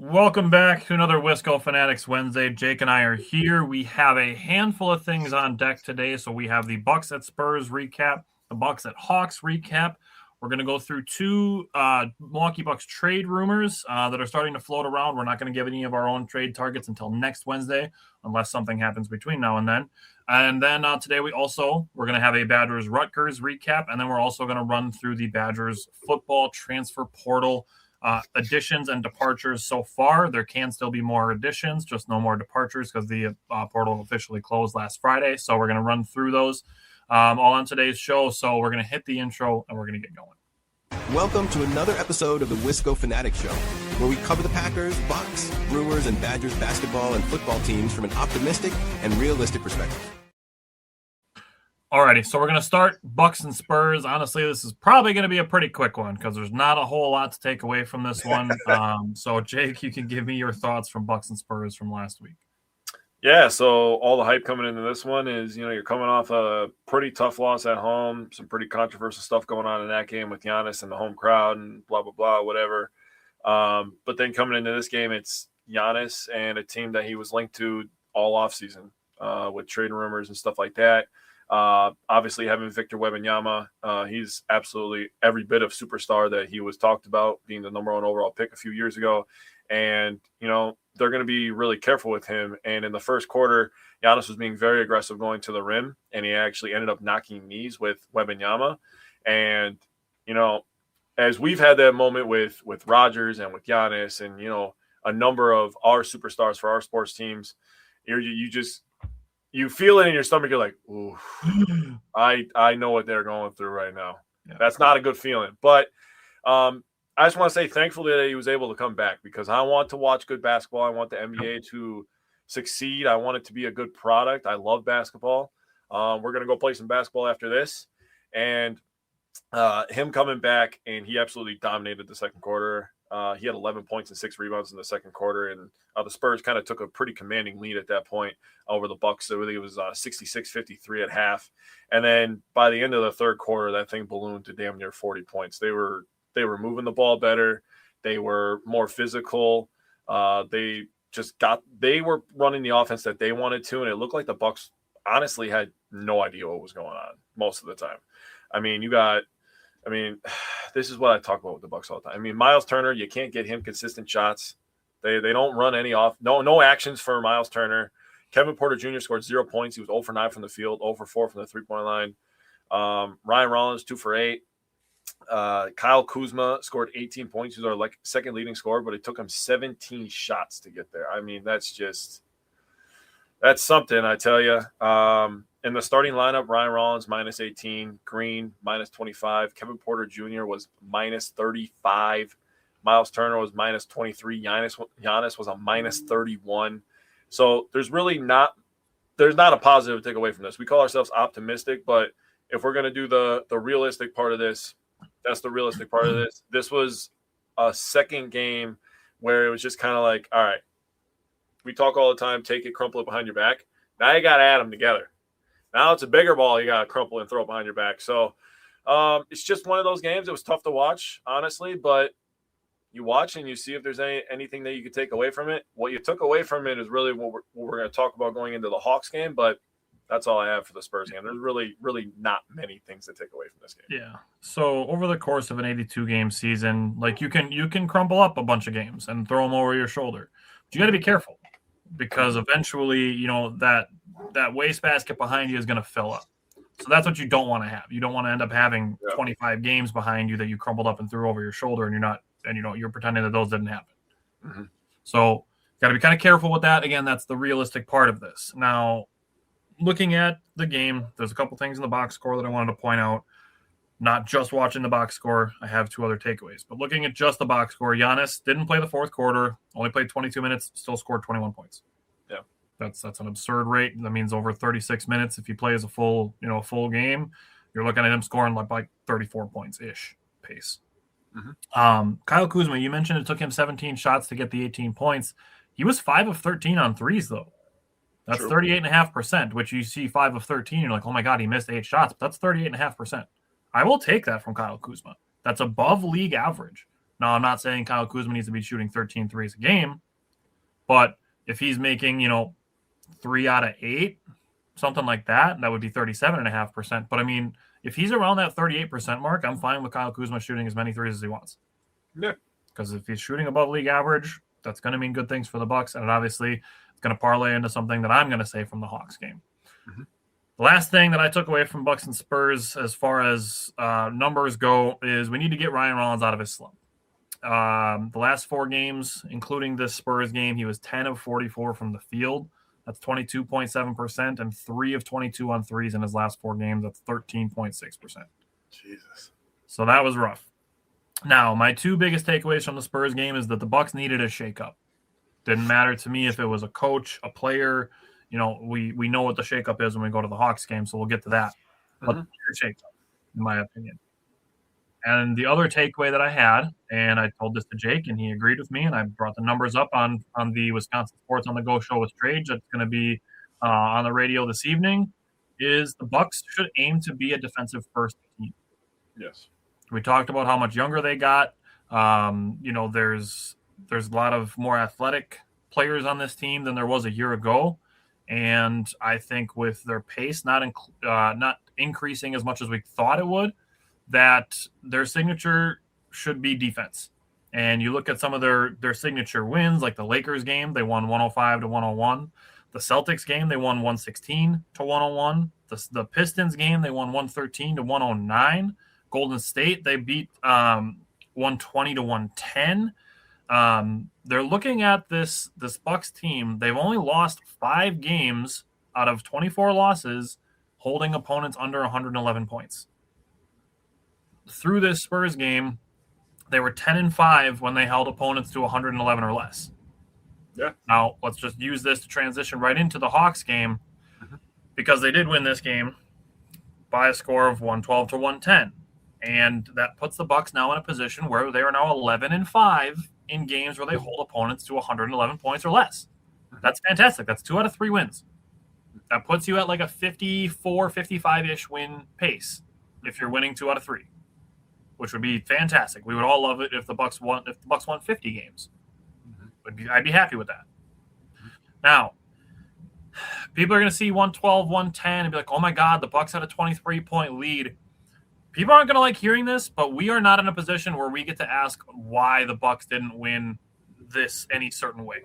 Welcome back to another Wisco Fanatics Wednesday. Jake and I are here. We have a handful of things on deck today. So we have the Bucks at Spurs recap, the Bucks at Hawks recap. We're going to go through two Milwaukee Bucks trade rumors that are starting to float around. We're not going to give any of our own trade targets until next Wednesday, unless something happens between now and then. And then today we're going to have a Badgers Rutgers recap, and then we're also going to run through the Badgers football transfer portal additions and departures so far. There can still be more additions, just no more departures because the portal officially closed last Friday. So we're going to run through those all on today's show. So we're going to hit the intro and we're going to get going. Welcome to another episode of the Wisco Fanatics Show, where we cover the Packers, Bucks, Brewers, and Badgers basketball and football teams from an optimistic and realistic perspective. Alrighty, so we're going to start Bucks and Spurs. Honestly, this is probably going to be a pretty quick one because there's not a whole lot to take away from this one. So, Jake, you can give me your thoughts from Bucks and Spurs from last week. Yeah, so all the hype coming into this one is, you're coming off a pretty tough loss at home, some pretty controversial stuff going on in that game with Giannis and the home crowd and blah, blah, blah, whatever. But then coming into this game, it's Giannis and a team that he was linked to all offseason with trade rumors and stuff like that. Obviously having Victor Wembanyama, he's absolutely every bit of superstar that he was talked about, being the number one overall pick a few years ago. And, they're going to be really careful with him. And in the first quarter, Giannis was being very aggressive going to the rim, and he actually ended up knocking knees with Wembanyama. And, as we've had that moment with Rogers and with Giannis and, a number of our superstars for our sports teams, you feel it in your stomach. You're like, ooh, I know what they're going through right now. Yeah. That's not a good feeling. But I just want to say thankfully that he was able to come back, because I want to watch good basketball. I want the NBA to succeed. I want it to be a good product. I love basketball. We're going to go play some basketball after this. And him coming back, and he absolutely dominated the second quarter. He had 11 points and 6 rebounds in the second quarter, and the Spurs kind of took a pretty commanding lead at that point over the Bucks. So I think it was 66-53 at half. And then by the end of the third quarter, that thing ballooned to damn near 40 points. They were moving the ball better. They were more physical. They were running the offense that they wanted to, and it looked like the Bucks honestly had no idea what was going on most of the time. This is what I talk about with the Bucks all the time. Miles Turner, you can't get him consistent shots. They don't run any off. No actions for Miles Turner. Kevin Porter Jr. scored 0 points. He was 0 for 9 from the field, 0 for 4 from the three-point line. Ryan Rollins, 2 for 8. Kyle Kuzma scored 18 points. He was our second leading scorer, but it took him 17 shots to get there. That's something, I tell you. In the starting lineup, Ryan Rollins minus 18, Green minus 25, Kevin Porter Jr. was minus 35, Miles Turner was minus 23, Giannis was a minus 31. So there's not a positive to take away from this. We call ourselves optimistic, but if we're going to do the realistic part of this, that's the realistic part of this. This was a second game where it was just kind of like, all right, we talk all the time, take it, crumple it behind your back. Now you got to add them together. Now it's a bigger ball you got to crumple and throw it behind your back. So it's just one of those games. It was tough to watch, honestly, but you watch and you see if there's anything that you could take away from it. What you took away from it is really what we're going to talk about going into the Hawks game, but that's all I have for the Spurs game. There's really, really not many things to take away from this game. Yeah. So over the course of an 82-game season, you can crumble up a bunch of games and throw them over your shoulder. But you got to be careful, because eventually, that wastebasket behind you is going to fill up. So that's what you don't want to have. You don't want to end up having 25 games behind you that you crumbled up and threw over your shoulder, and you're pretending that those didn't happen. Mm-hmm. So got to be kind of careful with that. Again, that's the realistic part of this. Now, looking at the game, there's a couple things in the box score that I wanted to point out. Not just watching the box score, I have two other takeaways. But looking at just the box score, Giannis didn't play the fourth quarter, only played 22 minutes, still scored 21 points. Yeah. That's an absurd rate. That means over 36 minutes. If he plays a full game, you're looking at him scoring like 34 points-ish pace. Mm-hmm. Kyle Kuzma, you mentioned it took him 17 shots to get the 18 points. He was 5 of 13 on threes, though. That's 38.5%, which you see 5 of 13. You're like, oh, my God, he missed 8 shots. But that's 38.5%. I will take that from Kyle Kuzma. That's above league average. Now, I'm not saying Kyle Kuzma needs to be shooting 13 threes a game, but if he's making, 3 out of 8, something like that, that would be 37.5%. But I mean, if he's around that 38% mark, I'm fine with Kyle Kuzma shooting as many threes as he wants. Yeah. Because if he's shooting above league average, that's going to mean good things for the Bucks, and it obviously it's going to parlay into something that I'm going to say from the Hawks game. Mm-hmm. The last thing that I took away from Bucks and Spurs as far as numbers go is we need to get Ryan Rollins out of his slump. The last 4 games, including this Spurs game, he was 10 of 44 from the field. That's 22.7%, and 3 of 22 on threes in his last 4 games. That's 13.6%. Jesus. So that was rough. Now, my 2 biggest takeaways from the Spurs game is that the Bucks needed a shakeup. Didn't matter to me if it was a coach, a player. We know what the shakeup is when we go to the Hawks game, so we'll get to that. But shakeup, in my opinion. And the other takeaway that I had, and I told this to Jake, and he agreed with me, and I brought the numbers up on the Wisconsin Sports on the Go show with Trage that's going to be on the radio this evening, is the Bucks should aim to be a defensive first team. Yes. We talked about how much younger they got. There's a lot of more athletic players on this team than there was a year ago. And I think with their pace not increasing as much as we thought it would, that their signature should be defense. And you look at some of their signature wins, like the Lakers game, they won 105-101. The Celtics game, they won 116-101. The Pistons game, they won 113-109. Golden State, they beat 120-110. They're looking at this Bucks team. They've only lost 5 games out of 24 losses, holding opponents under 111 points. Through this Spurs game, they were 10-5 when they held opponents to 111 or less. Yeah. Now, let's just use this to transition right into the Hawks game, because they did win this game by a score of 112-110. And that puts the Bucks now in a position where they are now 11-5 in games where they hold opponents to 111 points or less. That's fantastic. That's 2 out of 3 wins. That puts you at like a 54, 55-ish win pace if you're winning 2 out of 3, which would be fantastic. We would all love it if the Bucks won 50 games. I'd be happy with that. Now, people are going to see 112, 110 and be like, oh my God, the Bucks had a 23-point lead. People aren't going to like hearing this, but we are not in a position where we get to ask why the Bucks didn't win this any certain way.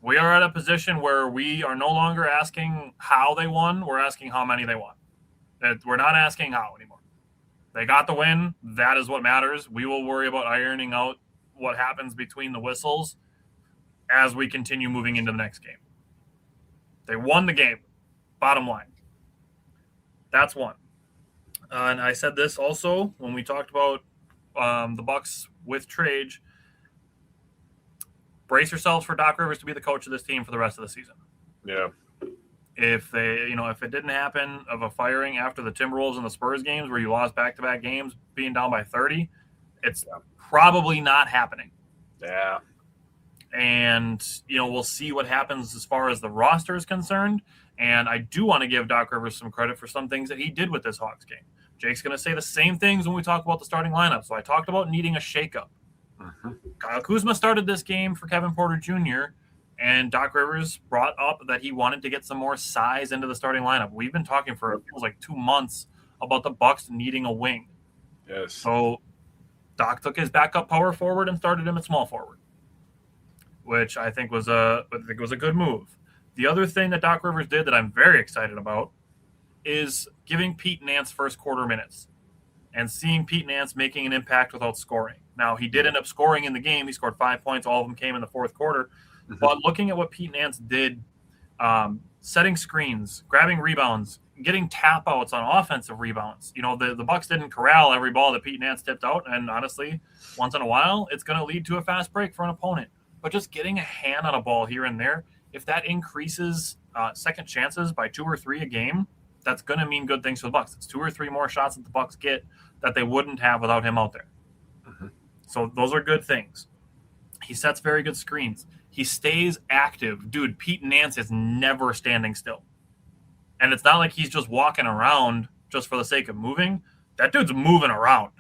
We are at a position where we are no longer asking how they won. We're asking how many they won. We're not asking how anymore. They got the win. That is what matters. We will worry about ironing out what happens between the whistles as we continue moving into the next game. They won the game. Bottom line. That's one. And I said this also when we talked about the Bucks with Trage. Brace yourselves for Doc Rivers to be the coach of this team for the rest of the season. Yeah. If it didn't happen of a firing after the Timberwolves and the Spurs games where you lost back-to-back games being down by 30, it's probably not happening. Yeah. And, we'll see what happens as far as the roster is concerned. And I do want to give Doc Rivers some credit for some things that he did with this Hawks game. Jake's going to say the same things when we talk about the starting lineup. So I talked about needing a shakeup. Kyle Kuzma started this game for Kevin Porter Jr., and Doc Rivers brought up that he wanted to get some more size into the starting lineup. We've been talking for, it feels like 2 months, about the Bucks needing a wing. Yes. So Doc took his backup power forward and started him at small forward, which I think was a good move. The other thing that Doc Rivers did that I'm very excited about is giving Pete Nance first quarter minutes and seeing Pete Nance making an impact without scoring. Now, he did end up scoring in the game. He scored 5 points. All of them came in the fourth quarter. But looking at what Pete Nance did, setting screens, grabbing rebounds, getting tap outs on offensive rebounds. The Bucks didn't corral every ball that Pete Nance tipped out. And honestly, once in a while, it's going to lead to a fast break for an opponent. But just getting a hand on a ball here and there, if that increases second chances by 2 or 3 a game, that's going to mean good things for the Bucks. It's 2 or 3 more shots that the Bucks get that they wouldn't have without him out there. So those are good things. He sets very good screens. He stays active. Dude, Pete Nance is never standing still. And it's not like he's just walking around just for the sake of moving. That dude's moving around.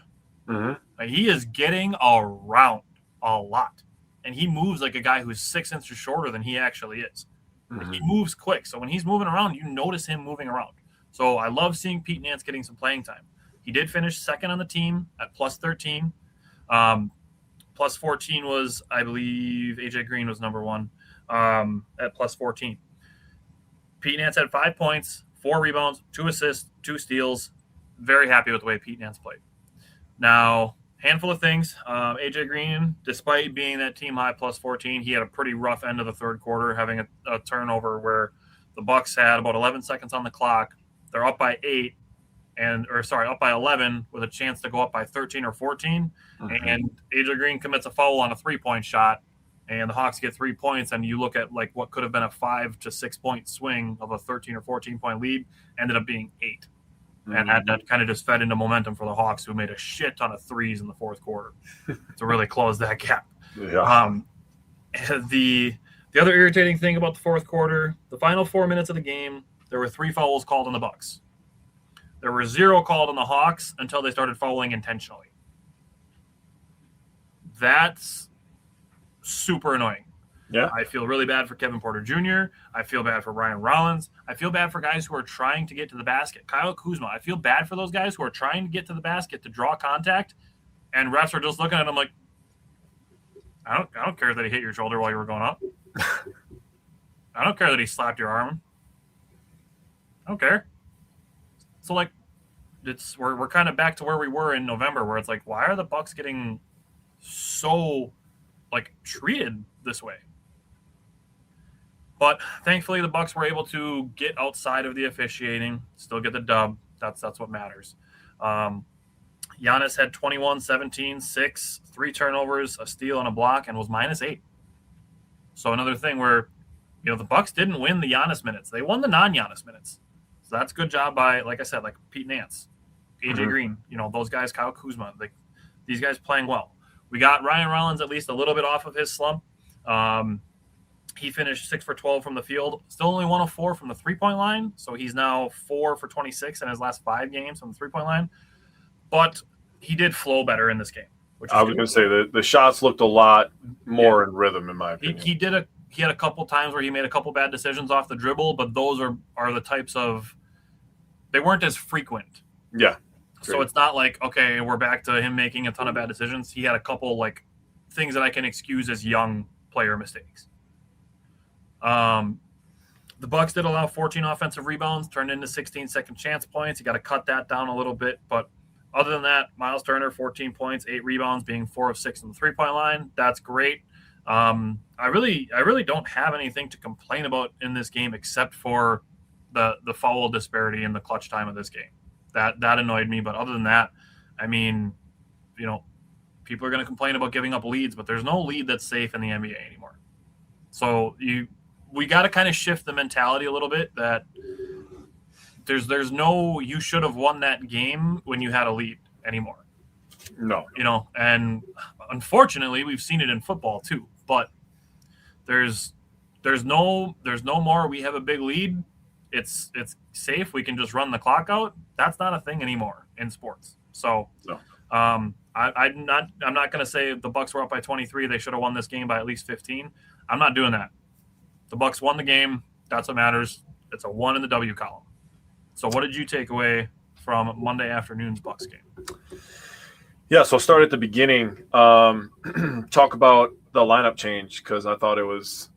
Like, he is getting around a lot. And he moves like a guy who's 6 inches shorter than he actually is. Like, he moves quick. So when he's moving around, you notice him moving around. So I love seeing Pete Nance getting some playing time. He did finish second on the team at plus 13. Plus 14 was, I believe, AJ Green was number one at plus 14. Pete Nance had 5 points, 4 rebounds, 2 assists, 2 steals. Very happy with the way Pete Nance played. Now, handful of things. AJ Green, despite being that team high plus 14, he had a pretty rough end of the third quarter, having a turnover where the Bucks had about 11 seconds on the clock. They're up by 8. Up by 11 with a chance to go up by 13 or 14. And AJ Green commits a foul on a 3-point shot, and the Hawks get 3 points. And you look at like what could have been a 5 to 6 point swing of a 13 or 14 point lead, ended up being 8. And that kind of just fed into momentum for the Hawks, who made a shit ton of threes in the fourth quarter to really close that gap. Yeah. The other irritating thing about the fourth quarter, the final 4 minutes of the game, there were 3 fouls called on the Bucks. There were 0 called on the Hawks until they started fouling intentionally. That's super annoying. Yeah. I feel really bad for Kevin Porter Jr. I feel bad for Ryan Rollins. I feel bad for guys who are trying to get to the basket. Kyle Kuzma, I feel bad for those guys who are trying to get to the basket to draw contact, and refs are just looking at them like, I don't care that he hit your shoulder while you were going up. I don't care that he slapped your arm. I don't care. So, like, we're kind of back to where we were in November, where it's like, why are the Bucks getting so, like, treated this way? But thankfully, the Bucks were able to get outside of the officiating, still get the dub. That's what matters. Giannis had 21, 17, 6, 3 turnovers, a steal, and a block, and was -8. So another thing where, the Bucks didn't win the Giannis minutes. They won the non-Giannis minutes. So that's a good job by, like I said, like Pete Nance, AJ Green, those guys, Kyle Kuzma, like these guys playing well. We got Ryan Rollins at least a little bit off of his slump. He finished 6 for 12 from the field, still only 1 of 4 from the 3-point line. So he's now 4 for 26 in his last 5 games from the 3-point line. But he did flow better in this game. I was going to say the shots looked a lot more in rhythm, in my opinion. He had a couple times where he made a couple bad decisions off the dribble, but those are the types of – they weren't as frequent. Yeah. So it's not like, okay, we're back to him making a ton of bad decisions. He had a couple, like, things that I can excuse as young player mistakes. The Bucks did allow 14 offensive rebounds, turned into 16 second chance points. You got to cut that down a little bit. But other than that, Miles Turner, 14 points, 8 rebounds, being 4 of 6 on the 3-point line. That's great. I really don't have anything to complain about in this game except for the foul disparity in the clutch time of this game. That annoyed me. But other than that, I mean, people are going to complain about giving up leads, but there's no lead that's safe in the NBA anymore. So we got to kind of shift the mentality a little bit that there's no you should have won that game when you had a lead anymore. No. And unfortunately we've seen it in football too. But there's no more we have a big lead. It's safe. We can just run the clock out. That's not a thing anymore in sports. So no. I'm not going to say the Bucks were up by 23. They should have won this game by at least 15. I'm not doing that. The Bucks won the game. That's what matters. It's a 1 in the W column. So what did you take away from Monday afternoon's Bucks game? Yeah, so I'll start at the beginning. Talk about the lineup change because I thought it was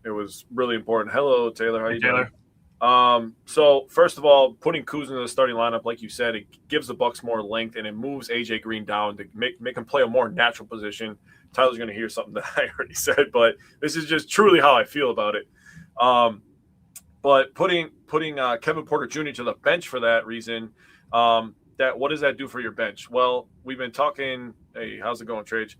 really important. Hello, Taylor. How you doing? So first of all, putting Kuzma in the starting lineup, like you said, it gives the Bucks more length and it moves AJ Green down to make him play a more natural position. Tyler's going to hear something that I already said, but this is just truly how I feel about it. But putting Kevin Porter Jr. to the bench for that reason, what does that do for your bench? Well, we've been talking. Hey, how's it going, Trage?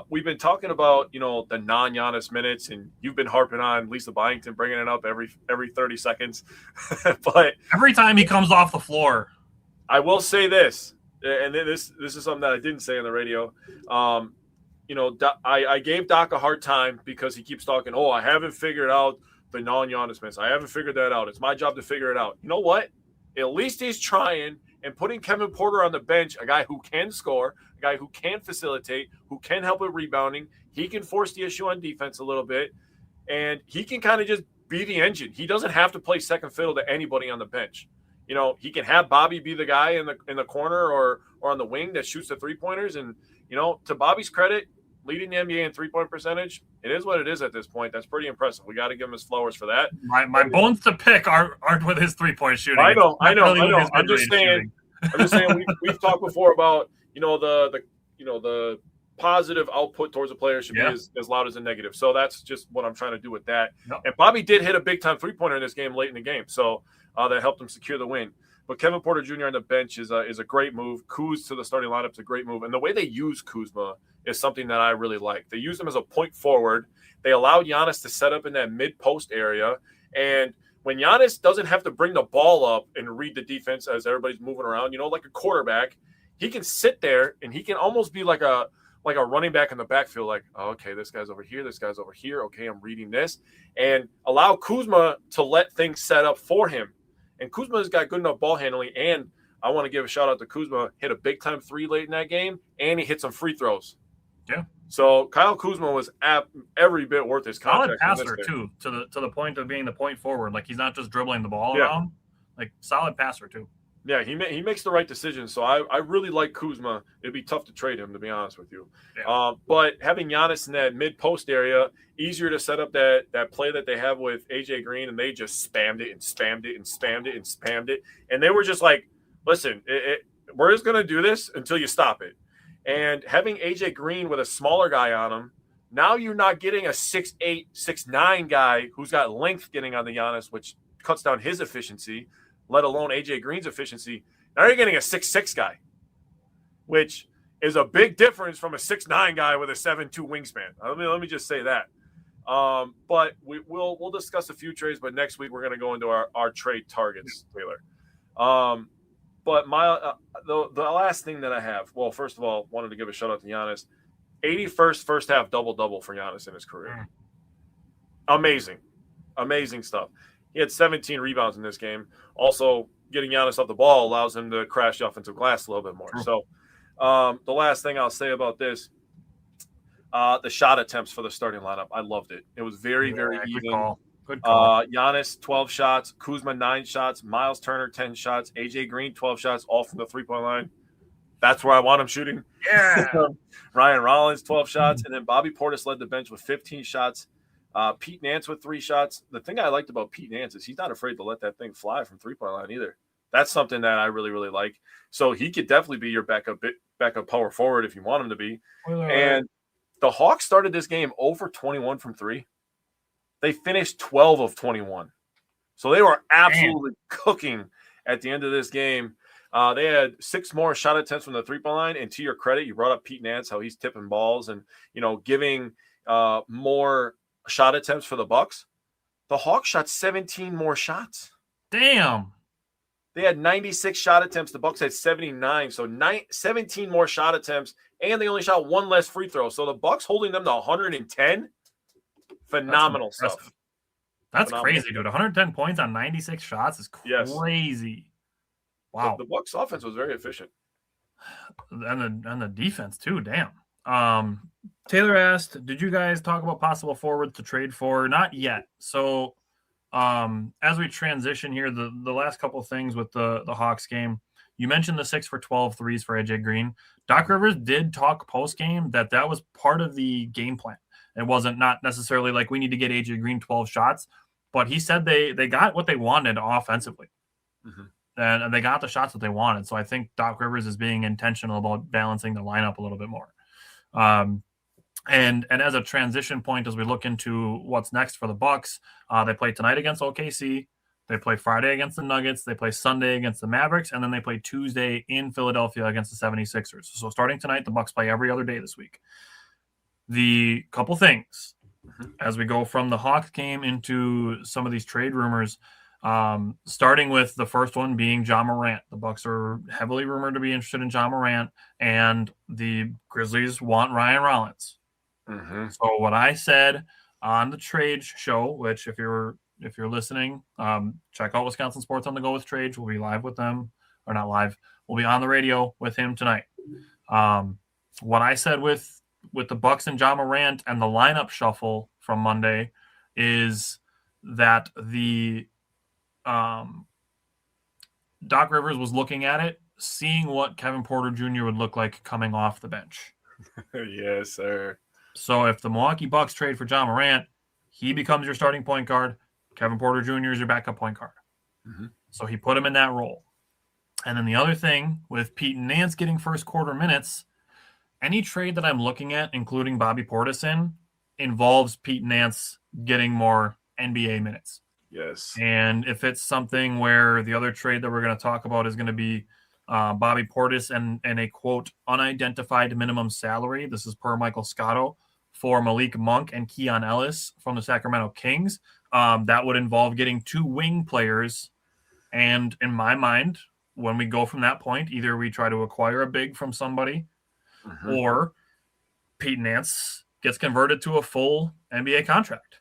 We've been talking about the non-Giannis minutes, and you've been harping on Lisa Byington bringing it up every 30 seconds. But every time he comes off the floor, I will say this, and this is something that I didn't say on the radio. I gave Doc a hard time because he keeps talking. Oh, I haven't figured out the non-Giannis minutes. I haven't figured that out. It's my job to figure it out. You know what? At least he's trying and putting Kevin Porter on the bench, a guy who can score, a a guy who can facilitate, who can help with rebounding. He can force the issue on defense a little bit, and he can kind of just be the engine. He doesn't have to play second fiddle to anybody on the bench. You know, he can have Bobby be the guy in the corner or on the wing that shoots the three-pointers. And, you know, to Bobby's credit, leading the NBA in three-point percentage, it is what it is at this point. That's pretty impressive. We got to give him his flowers for that. My bones to pick aren't with his three-point shooting. I know. I'm just saying. We've talked before about, you know, the positive output towards a player should be as loud as a negative. So that's just what I'm trying to do with that. No. And Bobby did hit a big-time three-pointer in this game late in the game, so that helped him secure the win. But Kevin Porter Jr. on the bench is a great move. Kuz to the starting lineup is a great move. And the way they use Kuzma is something that I really like. They use him as a point forward. They allowed Giannis to set up in that mid-post area. And when Giannis doesn't have to bring the ball up and read the defense as everybody's moving around, you know, like a quarterback, he can sit there and he can almost be like a running back in the backfield, like, oh, okay, this guy's over here, this guy's over here. Okay, I'm reading this. And allow Kuzma to let things set up for him. And Kuzma's got good enough ball handling, and I want to give a shout out to Kuzma. Hit a big-time three late in that game, and he hit some free throws. Yeah. So Kyle Kuzma was every bit worth his contract. Solid passer, too, to the point of being the point forward. Like, he's not just dribbling the ball around. Like, solid passer, too. Yeah, he makes the right decision. So I really like Kuzma. It'd be tough to trade him, to be honest with you. Yeah. But having Giannis in that mid-post area, easier to set up that play that they have with AJ Green, and they just spammed it and spammed it and spammed it and spammed it. And they were just like, listen, we're just going to do this until you stop it. And having AJ Green with a smaller guy on him, now you're not getting a 6'8", 6'9" guy who's got length getting on the Giannis, which cuts down his efficiency, let alone AJ Green's efficiency. Now you're getting a 6'6" guy, which is a big difference from a 6'9" guy with a 7'2" wingspan. Let me just say that. But we'll discuss a few trades, but next week we're going to go into our trade targets, Taylor. But the last thing that I have, well, first of all, wanted to give a shout out to Giannis. 81st first half double-double for Giannis in his career. Amazing stuff. He had 17 rebounds in this game. Also, getting Giannis off the ball allows him to crash the offensive glass a little bit more. So the last thing I'll say about this, the shot attempts for the starting lineup, I loved it. It was very, very even. Good call. Giannis, 12 shots. Kuzma, 9 shots. Miles Turner, 10 shots. AJ Green, 12 shots, all from the three-point line. That's where I want him shooting. Yeah. Ryan Rollins, 12 shots. And then Bobby Portis led the bench with 15 shots. Pete Nance with 3 shots. The thing I liked about Pete Nance is he's not afraid to let that thing fly from three-point line either. That's something that I really, really like. So he could definitely be your backup power forward if you want him to be. And the Hawks started this game over 21 from 3. They finished 12 of 21. So they were absolutely cooking at the end of this game. They had 6 more shot attempts from the three-point line. And to your credit, you brought up Pete Nance, how he's tipping balls and, you know, giving more shot attempts for the Bucks. The Hawks shot 17 more shots. Damn. They had 96 shot attempts. The Bucks had 79. So 17 more shot attempts, and they only shot 1 less free throw. So the Bucks holding them to 110. Phenomenal stuff. That's crazy, dude. 110 points on 96 shots is crazy. Yes. Wow. The Bucks offense was very efficient. And the defense too, damn. Taylor asked, did you guys talk about possible forwards to trade for? Not yet. So as we transition here, the last couple of things with the Hawks game, you mentioned the 6 for 12 threes for AJ Green. Doc Rivers did talk post-game that was part of the game plan. It wasn't not necessarily like we need to get AJ Green 12 shots, but he said they got what they wanted offensively. Mm-hmm. And they got the shots that they wanted. So I think Doc Rivers is being intentional about balancing the lineup a little bit more. And as a transition point, as we look into what's next for the Bucks, they play tonight against OKC. They play Friday against the Nuggets. They play Sunday against the Mavericks. And then they play Tuesday in Philadelphia against the 76ers. So starting tonight, the Bucks play every other day this week. The couple things as we go from the Hawks game into some of these trade rumors, starting with the first one being Ja Morant. The Bucks are heavily rumored to be interested in Ja Morant, and the Grizzlies want Ryan Rollins. Mm-hmm. So what I said on the trade show, which if you're listening, check out Wisconsin Sports on the Go with Trades. We'll be live with them, or not live. We'll be on the radio with him tonight. What I said with the Bucks and Ja Morant and the lineup shuffle from Monday is that the Doc Rivers was looking at it, seeing what Kevin Porter Jr. would look like coming off the bench. Yes, sir. So if the Milwaukee Bucks trade for Ja Morant, he becomes your starting point guard. Kevin Porter Jr. is your backup point guard. Mm-hmm. So he put him in that role. And then the other thing with Pete and Nance getting first quarter minutes, any trade that I'm looking at, including Bobby Portis involves Pete and Nance getting more NBA minutes. Yes. And if it's something where the other trade that we're going to talk about is going to be Bobby Portis and a, quote, unidentified minimum salary, this is per Michael Scotto, for Malik Monk and Keon Ellis from the Sacramento Kings, that would involve getting 2 wing players. And in my mind, when we go from that point, either we try to acquire a big from somebody, or Pete Nance gets converted to a full NBA contract,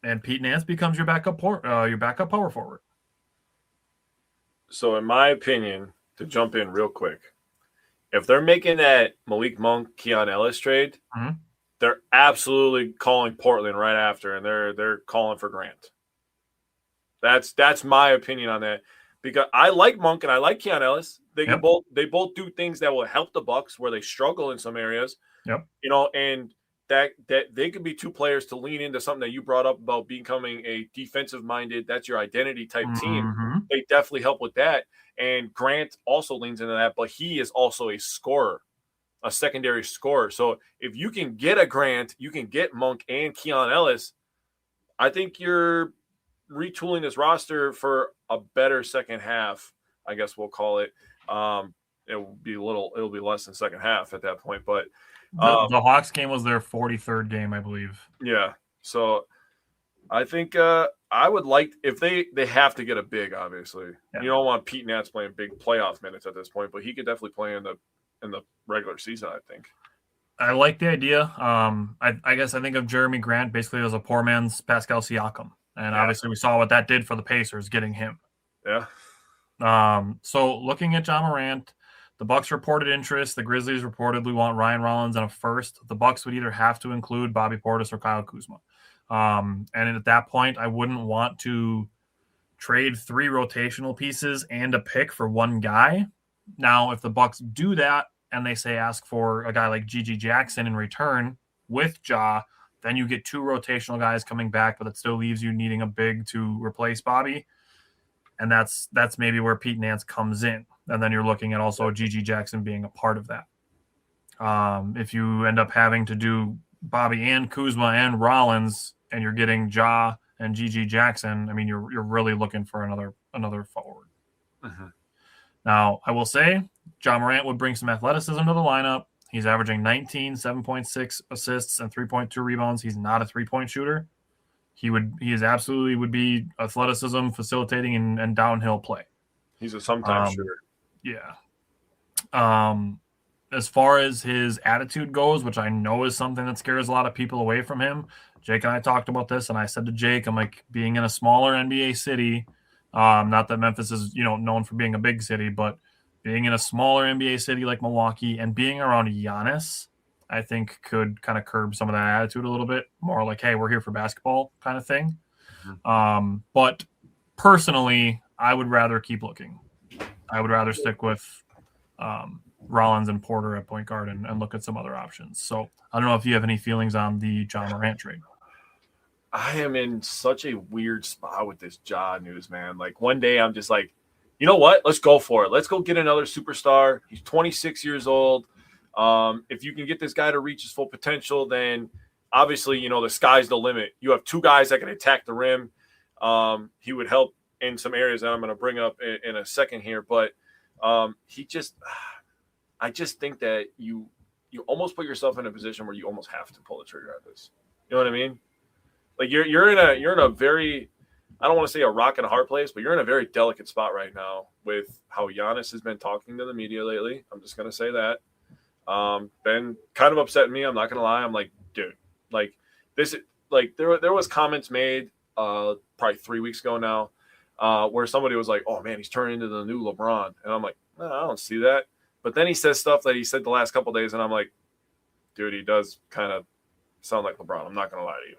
and Pete Nance becomes your backup power forward. So, in my opinion, to jump in real quick, if they're making that Malik Monk Keon Ellis trade, they're absolutely calling Portland right after, and they're calling for Grant. That's my opinion on that, because I like Monk and I like Keon Ellis. They can both do things that will help the Bucks where they struggle in some areas. Yep. And that they could be 2 players to lean into something that you brought up about becoming a defensive minded, that's your identity type team. They definitely help with that. And Grant also leans into that, but he is also a scorer, a secondary scorer. So if you can get a Grant, you can get Monk and Keon Ellis, I think you're retooling this roster for a better second half, I guess we'll call it. It'll be less than second half at that point, but the Hawks game was their 43rd game, I believe. Yeah. So I think I would like, if they have to get a big, obviously. Yeah. You don't want Pete Nance playing big playoff minutes at this point, but he could definitely play in the regular season, I think. I like the idea. I guess I think of Jeremy Grant basically as a poor man's Pascal Siakam. And obviously we saw what that did for the Pacers, getting him. Yeah. So looking at Ja Morant, the Bucks reported interest. The Grizzlies reportedly want Ryan Rollins and a first. The Bucks would either have to include Bobby Portis or Kyle Kuzma. And at that point, I wouldn't want to trade 3 rotational pieces and a pick for one guy. Now, if the Bucks do that and they say ask for a guy like Gigi Jackson in return with Ja, then you get 2 rotational guys coming back, but it still leaves you needing a big to replace Bobby. And that's maybe where Pete Nance comes in. And then you're looking at also Gigi Jackson being a part of that. If you end up having to do Bobby and Kuzma and Rollins, and you're getting Ja and Gigi Jackson, I mean, you're really looking for another forward. Now, I will say, Ja Morant would bring some athleticism to the lineup. He's averaging 19, 7.6 assists, and 3.2 rebounds. He's not a three-point shooter. He absolutely would be athleticism, facilitating, and downhill play. He's a sometimes shooter. Yeah. As far as his attitude goes, which I know is something that scares a lot of people away from him, Jake and I talked about this, and I said to Jake, I'm like, being in a smaller NBA city, not that Memphis is, known for being a big city, but being in a smaller NBA city like Milwaukee and being around Giannis, I think could kind of curb some of that attitude a little bit. More like, hey, we're here for basketball kind of thing. But personally, I would rather keep looking. I would rather stick with Rollins and Porter at point guard and look at some other options. So I don't know if you have any feelings on the Ja Morant trade. I am in such a weird spot with this Ja news, man. Like, one day I'm just like, you know what? Let's go for it. Let's go get another superstar. He's 26 years old. If you can get this guy to reach his full potential, then obviously, the sky's the limit. You have 2 guys that can attack the rim. He would help in some areas that I'm going to bring up in a second here. But I just think that you almost put yourself in a position where you almost have to pull the trigger at this. You know what I mean? Like, you're in a very, I don't want to say a rock and a hard place, but you're in a very delicate spot right now with how Giannis has been talking to the media lately. I'm just going to say that. Been kind of upsetting me. I'm not going to lie. I'm like, dude, like this, like there was comments made probably 3 weeks ago now where somebody was like, oh man, he's turning into the new LeBron. And I'm like, no, I don't see that. But then he says stuff that he said the last couple of days, and I'm like, dude, he does kind of sound like LeBron. I'm not gonna lie to you.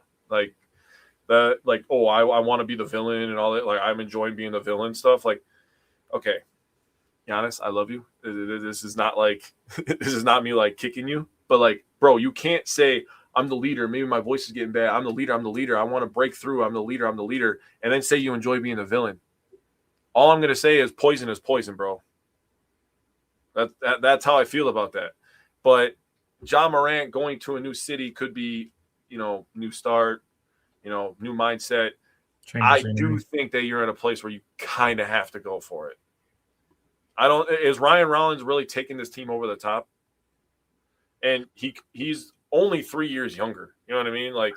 I want to be the villain and all that. Like, I'm enjoying being the villain stuff. Like, okay, Giannis, I love you. This is not like this is not me like kicking you, but like, bro, you can't say I'm the leader. Maybe my voice is getting bad. I'm the leader. I want to break through. I'm the leader, and then say you enjoy being the villain. All I'm gonna say is poison, bro. That's how I feel about that. But Ja Morant going to a new city could be, new start, new mindset. I do think that you're in a place where you kind of have to go for it. Is Ryan Rollins really taking this team over the top? And he's only 3 years younger. You know what I mean? Like,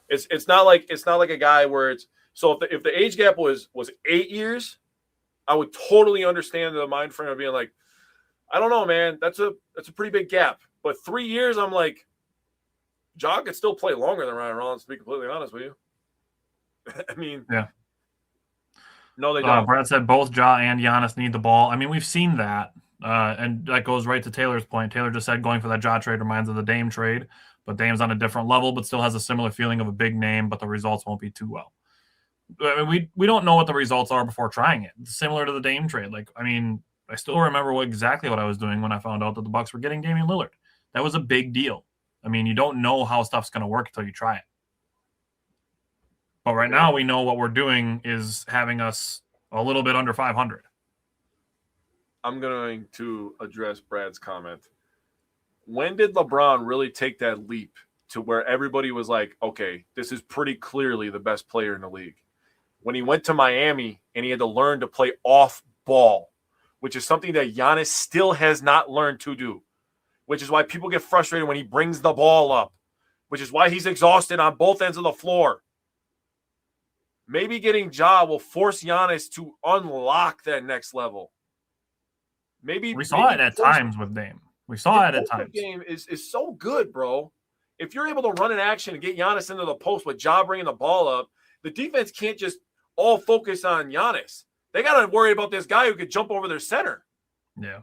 it's not like a guy where it's so if the age gap was 8 years, I would totally understand the mind frame of being like, I don't know, man. That's a pretty big gap. But 3 years, I'm like, Ja could still play longer than Ryan Rollins, to be completely honest with you. I mean, yeah. No, they don't. Brad said both Ja and Giannis need the ball. I mean, we've seen that. And that goes right to Taylor's point. Taylor just said going for that Ja trade reminds of the Dame trade, but Dame's on a different level, but still has a similar feeling of a big name, but the results won't be too well. I mean, we don't know what the results are before trying it. It's similar to the Dame trade. Like, I mean, I still remember exactly what I was doing when I found out that the Bucks were getting Damian Lillard. That was a big deal. I mean, you don't know how stuff's going to work until you try it. But right now, we know what we're doing is having us a little bit under 500. I'm going to address Brad's comment. When did LeBron really take that leap to where everybody was like, okay, this is pretty clearly the best player in the league? When he went to Miami and he had to learn to play off ball, which is something that Giannis still has not learned to do, which is why people get frustrated when he brings the ball up, which is why he's exhausted on both ends of the floor. Maybe getting Ja will force Giannis to unlock that next level. Maybe we saw it at times with Dame. We saw it at times. The game is so good, bro. If you're able to run an action and get Giannis into the post with Ja bringing the ball up, the defense can't just all focus on Giannis. They got to worry about this guy who could jump over their center. Yeah.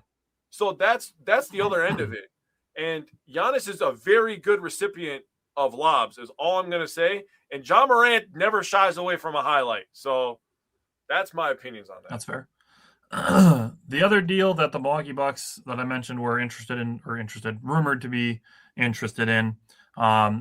So that's the other end of it. And Giannis is a very good recipient of lobs, is all I'm going to say. And Ja Morant never shies away from a highlight. So that's my opinions on that. That's fair. The other deal that the Milwaukee Bucks that I mentioned were rumored to be interested in,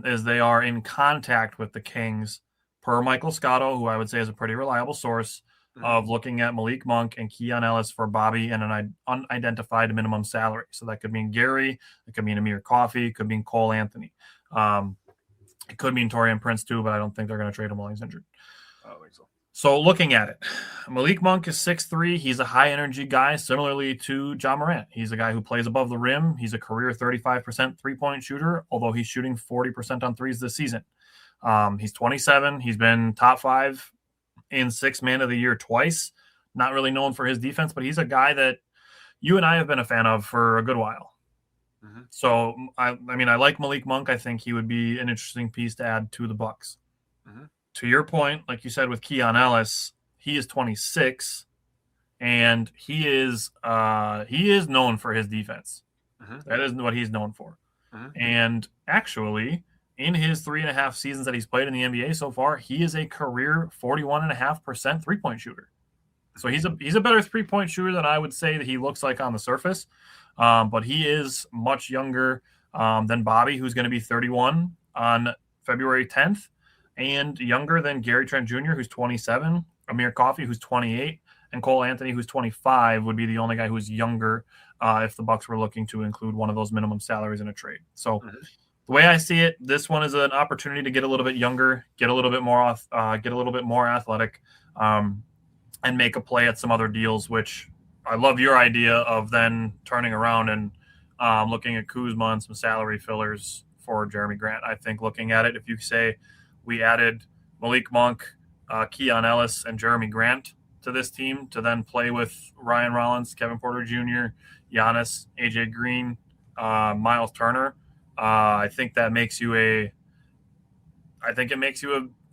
is they are in contact with the Kings, per Michael Scotto, who I would say is a pretty reliable source, of looking at Malik Monk and Keon Ellis for Bobby and an unidentified minimum salary. So that could mean Gary, it could mean Amir Coffey, it could mean Cole Anthony. It could mean Taurean Prince too, but I don't think they're going to trade him while he's injured. I don't think so. So looking at it, Malik Monk is 6'3". He's a high-energy guy, similarly to Ja Morant. He's a guy who plays above the rim. He's a career 35% three-point shooter, although he's shooting 40% on threes this season. He's 27. He's been top 5 in 6 Man of the Year twice. Not really known for his defense, but he's a guy that you and I have been a fan of for a good while. Mm-hmm. So, I mean, I like Malik Monk. I think he would be an interesting piece to add to the Bucks. Mm-hmm. To your point, like you said with Keon Ellis, he is 26, and he is known for his defense. Mm-hmm. That is what he's known for. Mm-hmm. And actually, in his 3.5 seasons that he's played in the NBA so far, he is a career 41.5% three-point shooter. So he's a better three-point shooter than I would say that he looks like on the surface. But he is much younger than Bobby, who's going to be 31 on February 10th, and younger than Gary Trent Jr., who's 27, Amir Coffey, who's 28, and Cole Anthony, who's 25, would be the only guy who's younger if the Bucks were looking to include one of those minimum salaries in a trade. So the way I see it, this one is an opportunity to get a little bit younger, get a little bit more athletic, and make a play at some other deals, which I love your idea of then turning around and looking at Kuzma and some salary fillers for Jeremy Grant. I think looking at it, if you say we added Malik Monk, Keon Ellis, and Jeremy Grant to this team to then play with Ryan Rollins, Kevin Porter Jr., Giannis, AJ Green, Miles Turner, I think that makes you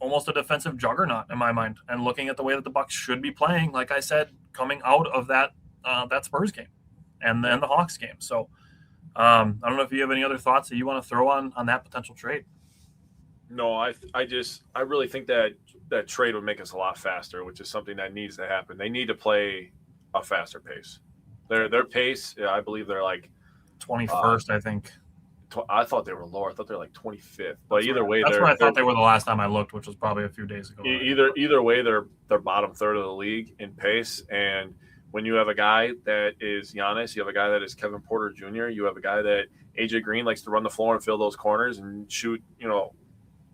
almost a defensive juggernaut in my mind. And looking at the way that the Bucks should be playing, like I said, coming out of that Spurs game. and then the Hawks game. So I don't know if you have any other thoughts that you want to throw on that potential trade. No, I really think that trade would make us a lot faster, which is something that needs to happen. They need to play a faster pace. Their pace, I believe they're like 21st, I think. I thought they were lower. I thought they're like 25th. But either way, that's where I thought they were the last time I looked, which was probably a few days ago. Either way, they're bottom third of the league in pace. And when you have a guy that is Giannis, you have a guy that is Kevin Porter Jr., you have a guy that AJ Green likes to run the floor and fill those corners and shoot,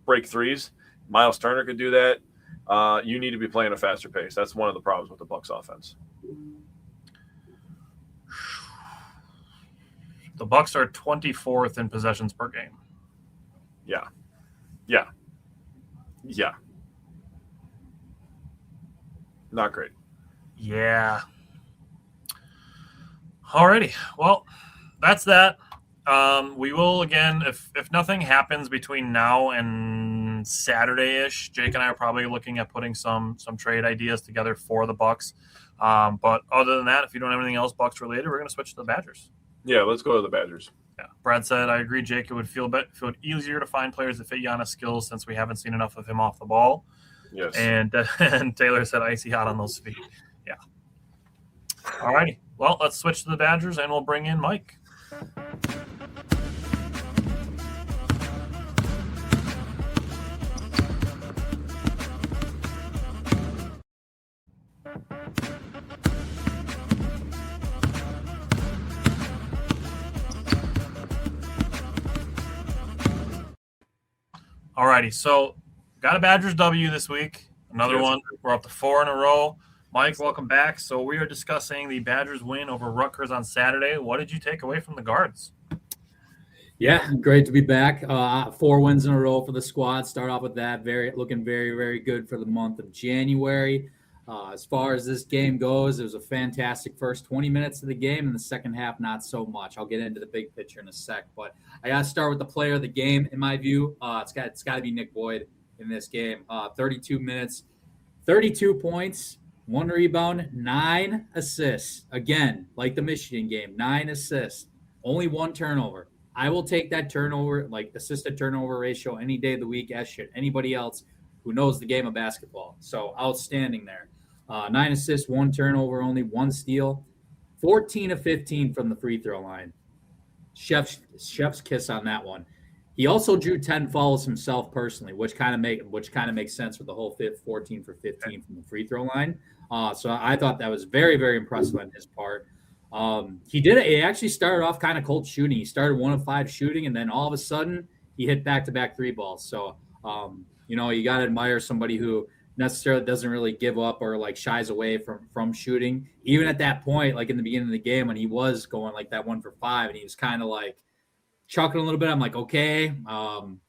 break threes. Miles Turner could do that. You need to be playing a faster pace. That's one of the problems with the Bucks offense. The Bucks are 24th in possessions per game. Yeah. Not great. Yeah. Alrighty. Well, that's that. We will, again, if nothing happens between now and Saturday-ish, Jake and I are probably looking at putting some trade ideas together for the Bucks. But other than that, if you don't have anything else Bucks related, we're going to switch to the Badgers. Yeah, let's go to the Badgers. Yeah, Brad said, I agree, Jake. It would feel easier to find players that fit Giannis' skills since we haven't seen enough of him off the ball. Yes. And Taylor said, icy hot on those feet. Yeah. All righty. Well, let's switch to the Badgers, and we'll bring in Mike. Alrighty, so got a Badgers W this week. Another one. We're up to 4 in a row. Mike, welcome back. So we are discussing the Badgers win over Rutgers on Saturday. What did you take away from the guards? Yeah, great to be back. 4 wins in a row for the squad. Start off with that. Looking very, very good for the month of January. As far as this game goes, it was a fantastic first 20 minutes of the game. In the second half, not so much. I'll get into the big picture in a sec. But I got to start with the player of the game, in my view. It's got to be Nick Boyd in this game. 32 minutes, 32 points, 1 rebound, 9 assists. Again, like the Michigan game, 9 assists, only 1 turnover. I will take that turnover, like assist to turnover ratio any day of the week, as should anybody else who knows the game of basketball. So outstanding there. 9 assists, 1 turnover, only 1 steal, 14 of 15 from the free throw line. Chef's kiss on that one. He also drew 10 fouls himself personally, which kind of makes sense with the whole 14 for 15 from the free throw line. So I thought that was very, very impressive on his part. He actually started off kind of cold shooting. He started 1 of 5 shooting, and then all of a sudden he hit back-to-back 3 balls. So, you got to admire somebody who necessarily doesn't really give up or like shies away from shooting. Even at that point, like in the beginning of the game when he was going like that 1 for 5 and he was kind of like chuckling a little bit. I'm like, okay,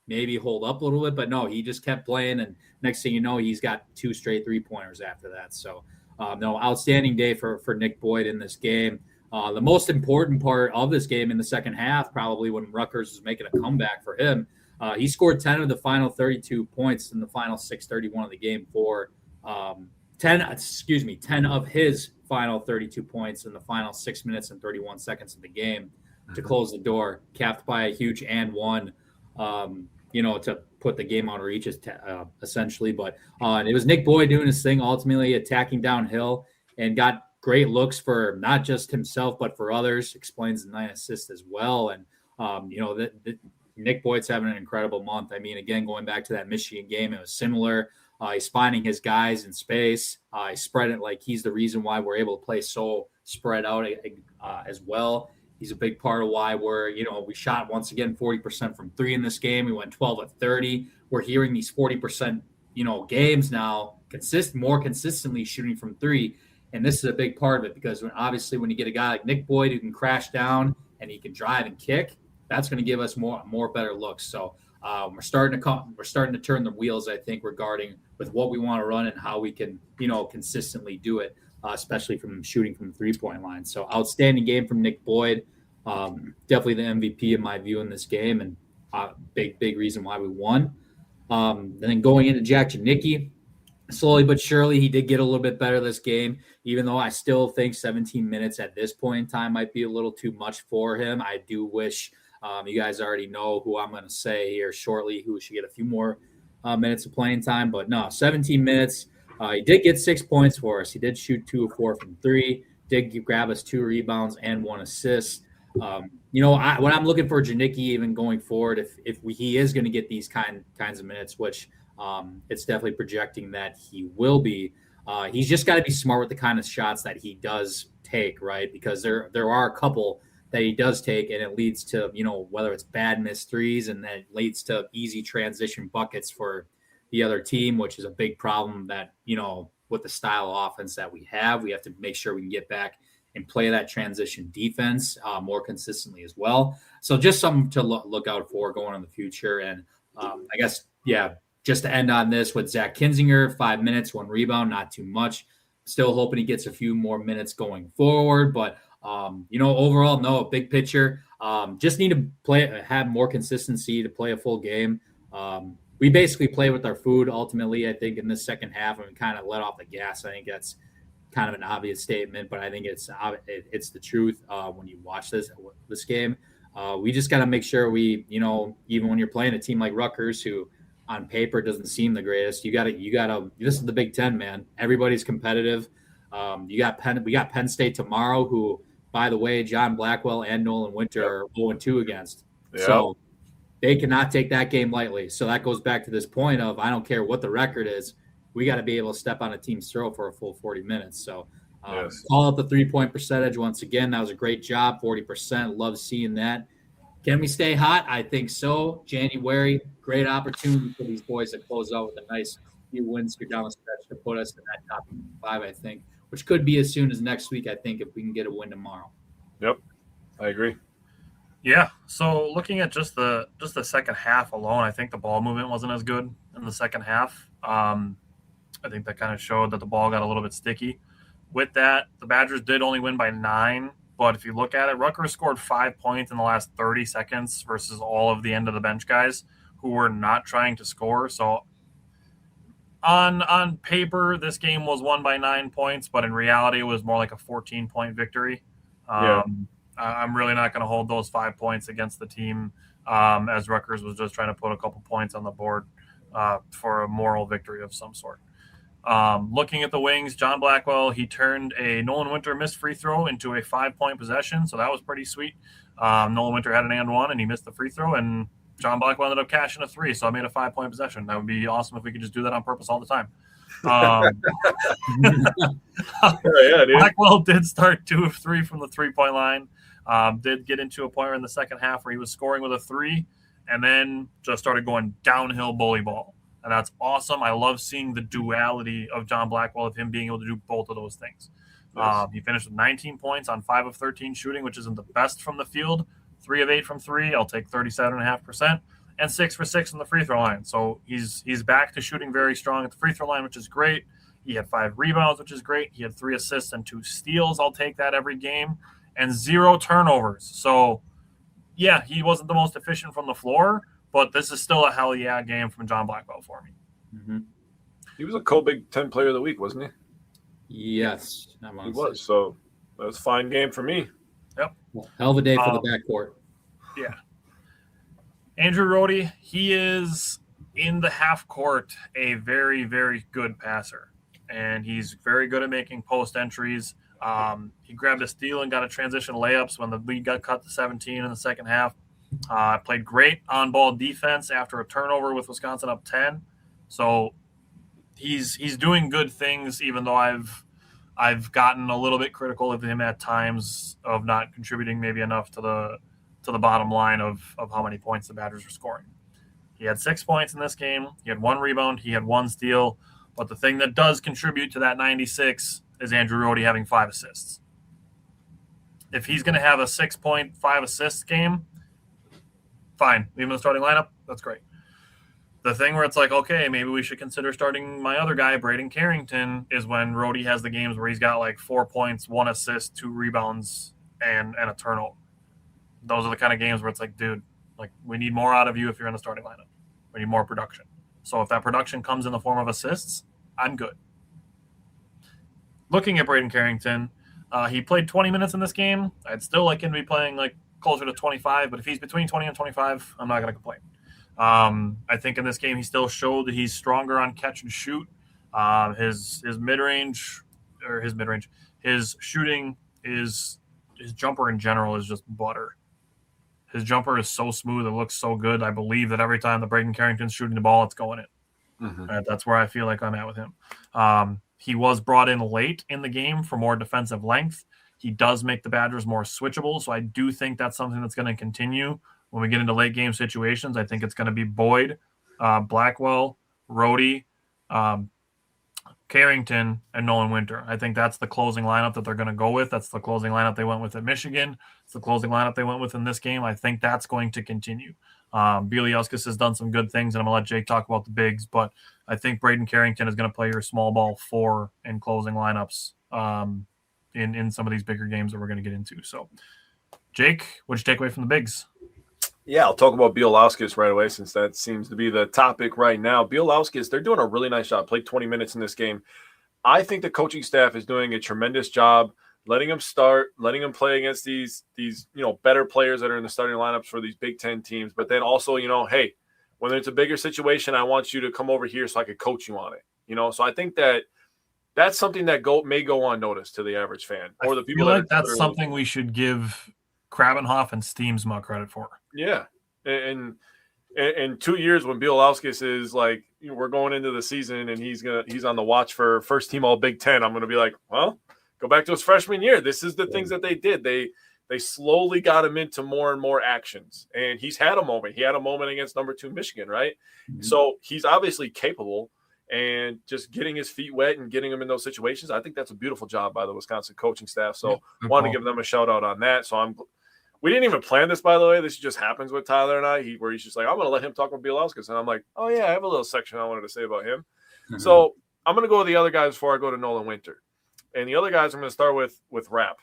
maybe hold up a little bit, but no, he just kept playing. And next thing you know, he's got 2 straight 3-pointers after that. So outstanding day for Nick Boyd in this game. The most important part of this game in the second half, probably when Rutgers was making a comeback for him, he scored 10 of the final 32 points in the final 6:31 of the game for 10 of his final 32 points in the final 6 minutes and 31 seconds of the game to close the door, capped by a huge and one, to put the game out of reach essentially. But it was Nick Boyd doing his thing, ultimately attacking downhill and got great looks for not just himself, but for others. Explains the 9 assists as well. And, Nick Boyd's having an incredible month. I mean, again, going back to that Michigan game, it was similar. He's finding his guys in space. He spread it like he's the reason why we're able to play so spread out as well. He's a big part of why we shot once again 40% from 3 in this game. We went 12 of 30. We're hearing these 40%, games now, more consistently shooting from 3. And this is a big part of it because when you get a guy like Nick Boyd who can crash down and he can drive and kick, that's going to give us more better looks. So we're starting to turn the wheels, I think, regarding with what we want to run and how we can, consistently do it, especially from shooting from the 3-point line. So outstanding game from Nick Boyd. Definitely the MVP in my view in this game, and big reason why we won. And then going into Jack Janicki, slowly but surely, he did get a little bit better this game, even though I still think 17 minutes at this point in time might be a little too much for him. I do wish you guys already know who I'm going to say here shortly, who should get a few more minutes of playing time. But no, 17 minutes. He did get 6 points for us. He did shoot 2 of 4 from 3, did grab us 2 rebounds and 1 assist. What I'm looking for Janicki even going forward, if he is going to get these kinds of minutes, which it's definitely projecting that he will be. He's just got to be smart with the kind of shots that he does take, right? Because there are a couple that he does take, and it leads to, whether it's bad missed threes, and that leads to easy transition buckets for the other team, which is a big problem that, with the style of offense that we have to make sure we can get back and play that transition defense more consistently as well. So just something to look out for going in the future. And I guess, just to end on this with Zach Kinzinger, 5 minutes, 1 rebound, not too much. Still hoping he gets a few more minutes going forward. But, overall, no, big picture. Just need to have more consistency to play a full game. We basically play with our food ultimately, I think, in the second half, and we kind of let off the gas. I think that's kind of an obvious statement, but I think it's the truth when you watch this game. We just got to make sure we, even when you're playing a team like Rutgers, who on paper doesn't seem the greatest, you got to. This is the Big Ten, man. Everybody's competitive. We got Penn State tomorrow, who, by the way, John Blackwell and Nolan Winter are 0-2 against. Yep. So they cannot take that game lightly. So that goes back to this point of, I don't care what the record is, we got to be able to step on a team's throat for a full 40 minutes. So call out the 3-point percentage once again. That was a great job, 40%. Love seeing that. Can we stay hot? I think so. January, great opportunity for these boys to close out with a nice few wins here down the stretch to put us in that top 5, I think, which could be as soon as next week, I think, if we can get a win tomorrow. Yep, I agree. Yeah, so looking at just the second half alone, I think the ball movement wasn't as good in the second half. I think that kind of showed that the ball got a little bit sticky. With that, the Badgers did only win by 9, but if you look at it, Rutgers scored 5 points in the last 30 seconds versus all of the end of the bench guys who were not trying to score. So on paper, this game was won by 9 points, but in reality, it was more like a 14-point victory. I'm really not going to hold those 5 points against the team, as Rutgers was just trying to put a couple points on the board for a moral victory of some sort. Looking at the wings, John Blackwell, he turned a Nolan Winter missed free throw into a 5-point possession, so that was pretty sweet. Nolan Winter had an and one, and he missed the free throw, and John Blackwell ended up cashing a 3, so I made a 5-point possession. That would be awesome if we could just do that on purpose all the time. Blackwell did start 2 of 3 from the 3-point line. Did get into a point in the second half where he was scoring with a 3, and then just started going downhill bully ball. And that's awesome. I love seeing the duality of John Blackwell, of him being able to do both of those things. Nice. He finished with 19 points on 5 of 13 shooting, which isn't the best from the field. 3 of 8 from 3. I'll take 37.5%. And 6 for 6 from the free throw line. So he's back to shooting very strong at the free throw line, which is great. He had 5 rebounds, which is great. He had 3 assists and 2 steals. I'll take that every game. And 0 turnovers. So, yeah, he wasn't the most efficient from the floor, but this is still a hell yeah game from John Blackwell for me. Mm-hmm. He was a co-Big Ten Player of the Week, wasn't he? Yes. He was. So that was a fine game for me. Yep. Well, hell of a day for the backcourt. Yeah. Andrew Rohde, he is in the half court a very, very good passer. And he's very good at making post entries. He grabbed a steal and got a transition layups when the lead got cut to 17 in the second half. Played great on-ball defense after a turnover with Wisconsin up 10. So he's doing good things, even though I've gotten a little bit critical of him at times of not contributing maybe enough to the bottom line of how many points the Badgers were scoring. He had 6 points in this game. He had 1 rebound. He had 1 steal. But the thing that does contribute to that 96 is Andrew Rohde having 5 assists. If he's going to have a 6.5 assists game, fine. Leave him in the starting lineup. That's great. The thing where it's like, okay, maybe we should consider starting my other guy, Braden Carrington, is when Rohde has the games where he's got like 4 points, 1 assist, 2 rebounds, and a turnover. Those are the kind of games where it's like, dude, like we need more out of you if you're in the starting lineup. We need more production. So if that production comes in the form of assists, I'm good. Looking at Braden Carrington, he played 20 minutes in this game. I'd still like him to be playing like closer to 25, but if he's between 20 and 25, I'm not going to complain. I think in this game he still showed that he's stronger on catch and shoot. His shooting, his jumper in general is just butter. His jumper is so smooth, it looks so good. I believe that every time the Braden Carrington's shooting the ball, it's going in. Mm-hmm. That's where I feel like I'm at with him. He was brought in late in the game for more defensive length. He does make the Badgers more switchable, so I do think that's something that's going to continue when we get into late game situations. I think it's going to be Boyd, Blackwell, Rhodey, Carrington, and Nolan Winter. I think that's the closing lineup that they're going to go with. That's the closing lineup they went with at Michigan. It's the closing lineup they went with in this game. I think that's going to continue. Bieliauskas has done some good things, and I'm going to let Jake talk about the bigs, but I think Braden Carrington is going to play your small ball 4 in closing lineups in some of these bigger games that we're going to get into. So, Jake, what'd you take away from the bigs? Yeah, I'll talk about Bieliauskas right away since that seems to be the topic right now. Bieliauskas, they're doing a really nice job. Played 20 minutes in this game. I think the coaching staff is doing a tremendous job letting him start, letting him play against these better players that are in the starting lineups for these Big Ten teams. But then also, hey, when it's a bigger situation, I want you to come over here so I could coach you on it. So I think that's something that may go unnoticed to the average fan or the people. I feel like that's something we should give Krabenhoff and Steamsma credit for. Yeah, and 2 years when Bieliauskas is like, we're going into the season and he's on the watch for first team All Big Ten, I'm going to be like, well, go back to his freshman year. This is the things that they did. They slowly got him into more and more actions, and he's had a moment. He had a moment against number 2 Michigan, right? Mm-hmm. So he's obviously capable, and just getting his feet wet and getting him in those situations, I think that's a beautiful job by the Wisconsin coaching staff. So wanted to give them a shout out on that. So we didn't even plan this, by the way. This just happens with Tyler and I, where he's just like, I'm going to let him talk about Bieliauskas. And I'm like, oh, yeah, I have a little section I wanted to say about him. Mm-hmm. So I'm going to go with the other guys before I go to Nolan Winter. And the other guys I'm going to start with Rapp.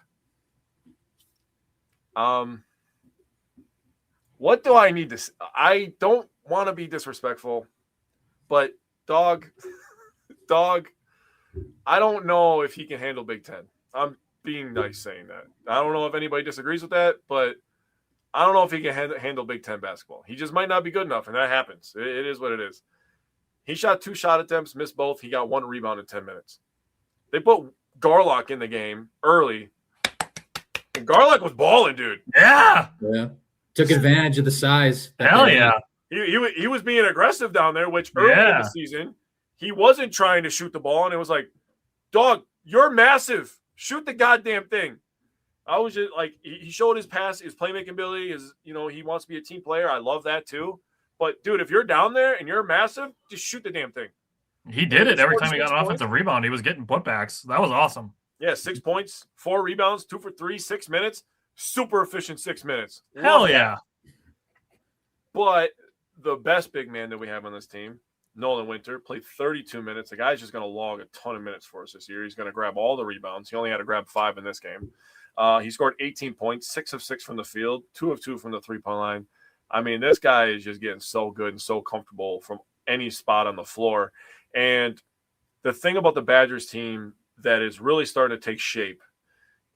What do I need to – I don't want to be disrespectful, but dog, I don't know if he can handle Big Ten. I'm being nice saying that. I don't know if anybody disagrees with that, but I don't know if he can handle Big Ten basketball. He just might not be good enough, and that happens. It is what it is. He shot 2 shot attempts, missed both. He got 1 rebound in 10 minutes. They put Garlock in the game early, and Garlock was balling, dude. Yeah. Took advantage of the size. Hell yeah. He was being aggressive down there, which early in the season, he wasn't trying to shoot the ball, and it was like, dog, you're massive. Shoot the goddamn thing. I was just like, he showed his playmaking ability, he wants to be a team player. I love that too. But, dude, if you're down there and you're massive, just shoot the damn thing. He did it every time he got an offensive rebound. He was getting putbacks. That was awesome. Yeah, 6 points, 4 rebounds, 2 for 3, 6 minutes. Super efficient 6 minutes. Hell yeah. But the best big man that we have on this team, Nolan Winter, played 32 minutes. The guy's just going to log a ton of minutes for us this year. He's going to grab all the rebounds. He only had to grab 5 in this game. He scored 18 points, 6 of 6 from the field, 2 of 2 from the three-point line. I mean, this guy is just getting so good and so comfortable from any spot on the floor. And the thing about the Badgers team that is really starting to take shape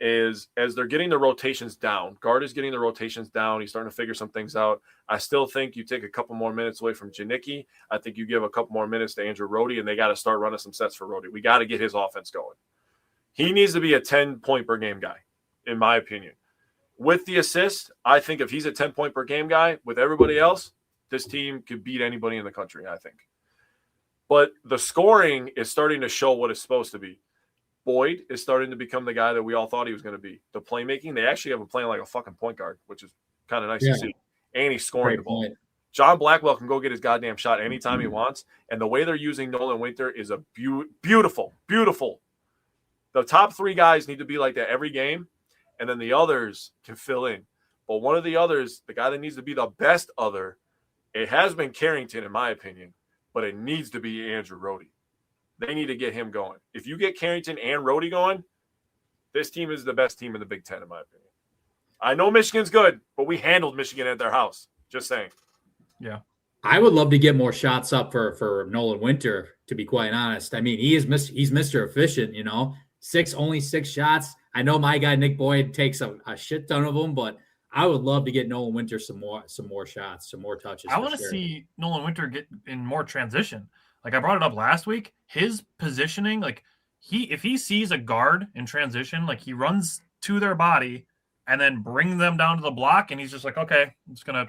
is as they're getting the rotations down, guard is getting the rotations down. He's starting to figure some things out. I still think you take a couple more minutes away from Janicki. I think you give a couple more minutes to Andrew Rhodey, and they got to start running some sets for Rhodey. We got to get his offense going. He needs to be a 10-point per game guy, in my opinion. With the assist, I think if he's a 10-point per game guy with everybody else, this team could beat anybody in the country, I think. But the scoring is starting to show what it's supposed to be. Boyd is starting to become the guy that we all thought he was going to be. The playmaking, they actually have him playing like a fucking point guard, which is kind of nice to see. And he's scoring the ball. John Blackwell can go get his goddamn shot anytime he wants. And the way they're using Nolan Winter is a beautiful, beautiful. The top 3 guys need to be like that every game, and then the others can fill in. But one of the others, the guy that needs to be the best other, it has been Carrington, in my opinion, but it needs to be Andrew Rhodey. They need to get him going. If you get Carrington and Rhodey going, this team is the best team in the Big Ten, in my opinion. I know Michigan's good, but we handled Michigan at their house. Just saying. Yeah. I would love to get more shots up for Nolan Winter, to be quite honest. I mean, he's Mr. Efficient, only six shots. I know my guy Nick Boyd takes a shit ton of them, but I would love to get Nolan Winter some more shots, some more touches. I want to see Nolan Winter get in more transition. Like I brought it up last week, his positioning, like if he sees a guard in transition, like he runs to their body and then bring them down to the block, and he's just like, okay, I'm just gonna,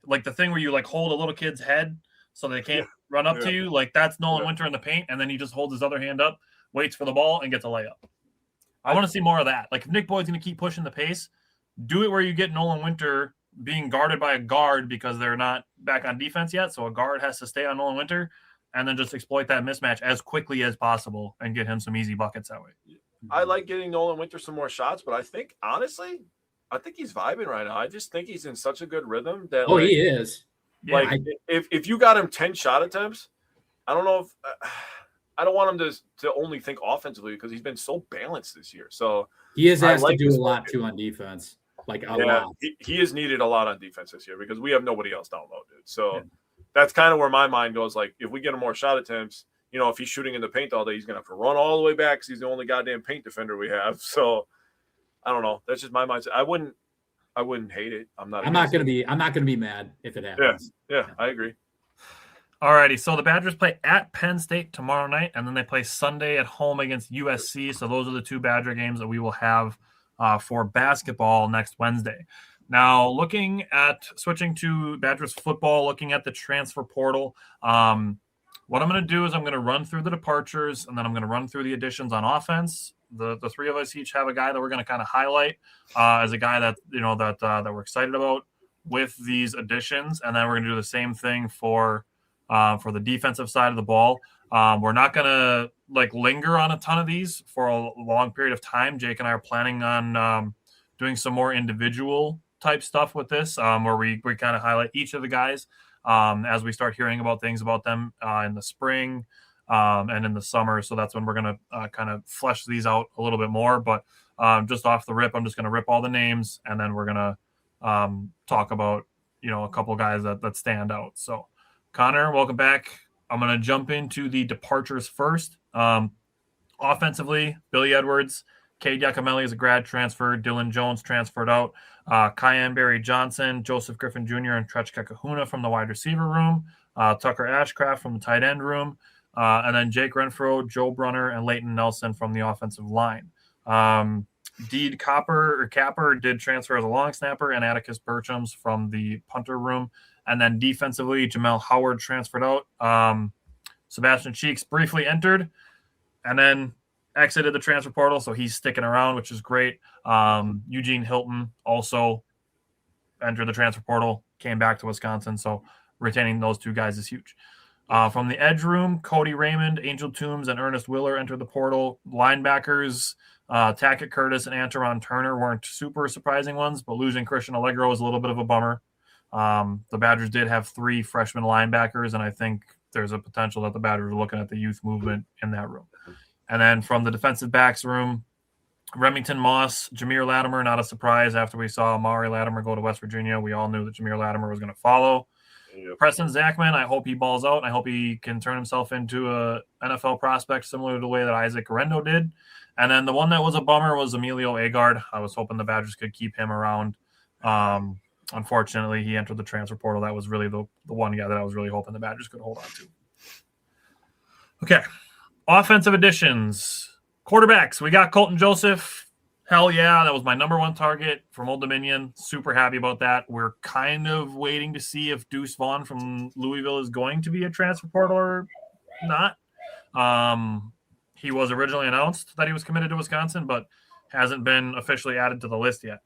like the thing where you like hold a little kid's head so they can't run up to you, like that's Nolan Winter in the paint, and then he just holds his other hand up, waits for the ball, and gets a layup. I want to see more of that. Like if Nick Boyd's going to keep pushing the pace, do it where you get Nolan Winter being guarded by a guard because they're not back on defense yet, so a guard has to stay on Nolan Winter, and then just exploit that mismatch as quickly as possible and get him some easy buckets that way. I like getting Nolan Winter some more shots, but I think, honestly, he's vibing right now. I just think he's in such a good rhythm that he is. Like if you got him 10 shot attempts, I don't know if I don't want him to only think offensively because he's been so balanced this year. So he is asked to do a lot too on defense. Like a lot. He is needed a lot on defense this year because we have nobody else down low, dude. So that's kind of where my mind goes. Like if we get him more shot attempts, if he's shooting in the paint all day, he's gonna have to run all the way back because he's the only goddamn paint defender we have. So I don't know. That's just my mindset. I wouldn't hate it. I'm not gonna be mad if it happens. Yeah, I agree. Alrighty, so the Badgers play at Penn State tomorrow night, and then they play Sunday at home against USC. So those are the two Badger games that we will have for basketball next Wednesday. Now, switching to Badgers football, looking at the transfer portal, what I'm going to do is I'm going to run through the departures, and then I'm going to run through the additions on offense. The three of us each have a guy that we're going to kind of highlight as a guy that that we're excited about with these additions, and then we're going to do the same thing for the defensive side of the ball. We're not going to linger on a ton of these for a long period of time. Jake and I are planning on doing some more individual type stuff with this, where we kind of highlight each of the guys as we start hearing about things about them in the spring and in the summer. So that's when we're going to kind of flesh these out a little bit more. But just off the rip, I'm just going to rip all the names, and then we're going to talk about a couple of guys that stand out. So Connor, welcome back. I'm going to jump into the departures first. Offensively, Billy Edwards, Cade Giacomelli is a grad transfer. Dylan Jones transferred out. Kyan Barry Johnson, Joseph Griffin Jr., and Trechka Kahuna from the wide receiver room. Tucker Ashcraft from the tight end room. And then Jake Renfro, Joe Brunner, and Leighton Nelson from the offensive line. Deed Capper did transfer as a long snapper, and Atticus Berchams from the punter room. And then defensively, Jamel Howard transferred out. Sebastian Cheeks briefly entered and then exited the transfer portal, so he's sticking around, which is great. Eugene Hilton also entered the transfer portal, came back to Wisconsin, so retaining those two guys is huge. From the edge room, Cody Raymond, Angel Toombs, and Ernest Willer entered the portal. Linebackers, Tackett Curtis and Antaron Turner weren't super surprising ones, but losing Christian Allegro is a little bit of a bummer. The Badgers did have 3 freshman linebackers, and I think there's a potential that the Badgers are looking at the youth movement in that room. And then from the defensive backs room, Remington Moss, Jameer Latimer, not a surprise after we saw Amari Latimer go to West Virginia. We all knew that Jameer Latimer was going to follow. Yep. Preston Zachman, I hope he balls out, and I hope he can turn himself into a NFL prospect similar to the way that Isaac Garendo did. And then the one that was a bummer was Emilio Agard. I was hoping the Badgers could keep him around. Unfortunately, he entered the transfer portal. That was really the one guy that I was really hoping the Badgers could hold on to. Okay. Offensive additions. Quarterbacks. We got Colton Joseph. Hell yeah. That was my number 1 target from Old Dominion. Super happy about that. We're kind of waiting to see if Deuce Vaughn from Louisville is going to be a transfer portal or not. He was originally announced that he was committed to Wisconsin, but hasn't been officially added to the list yet.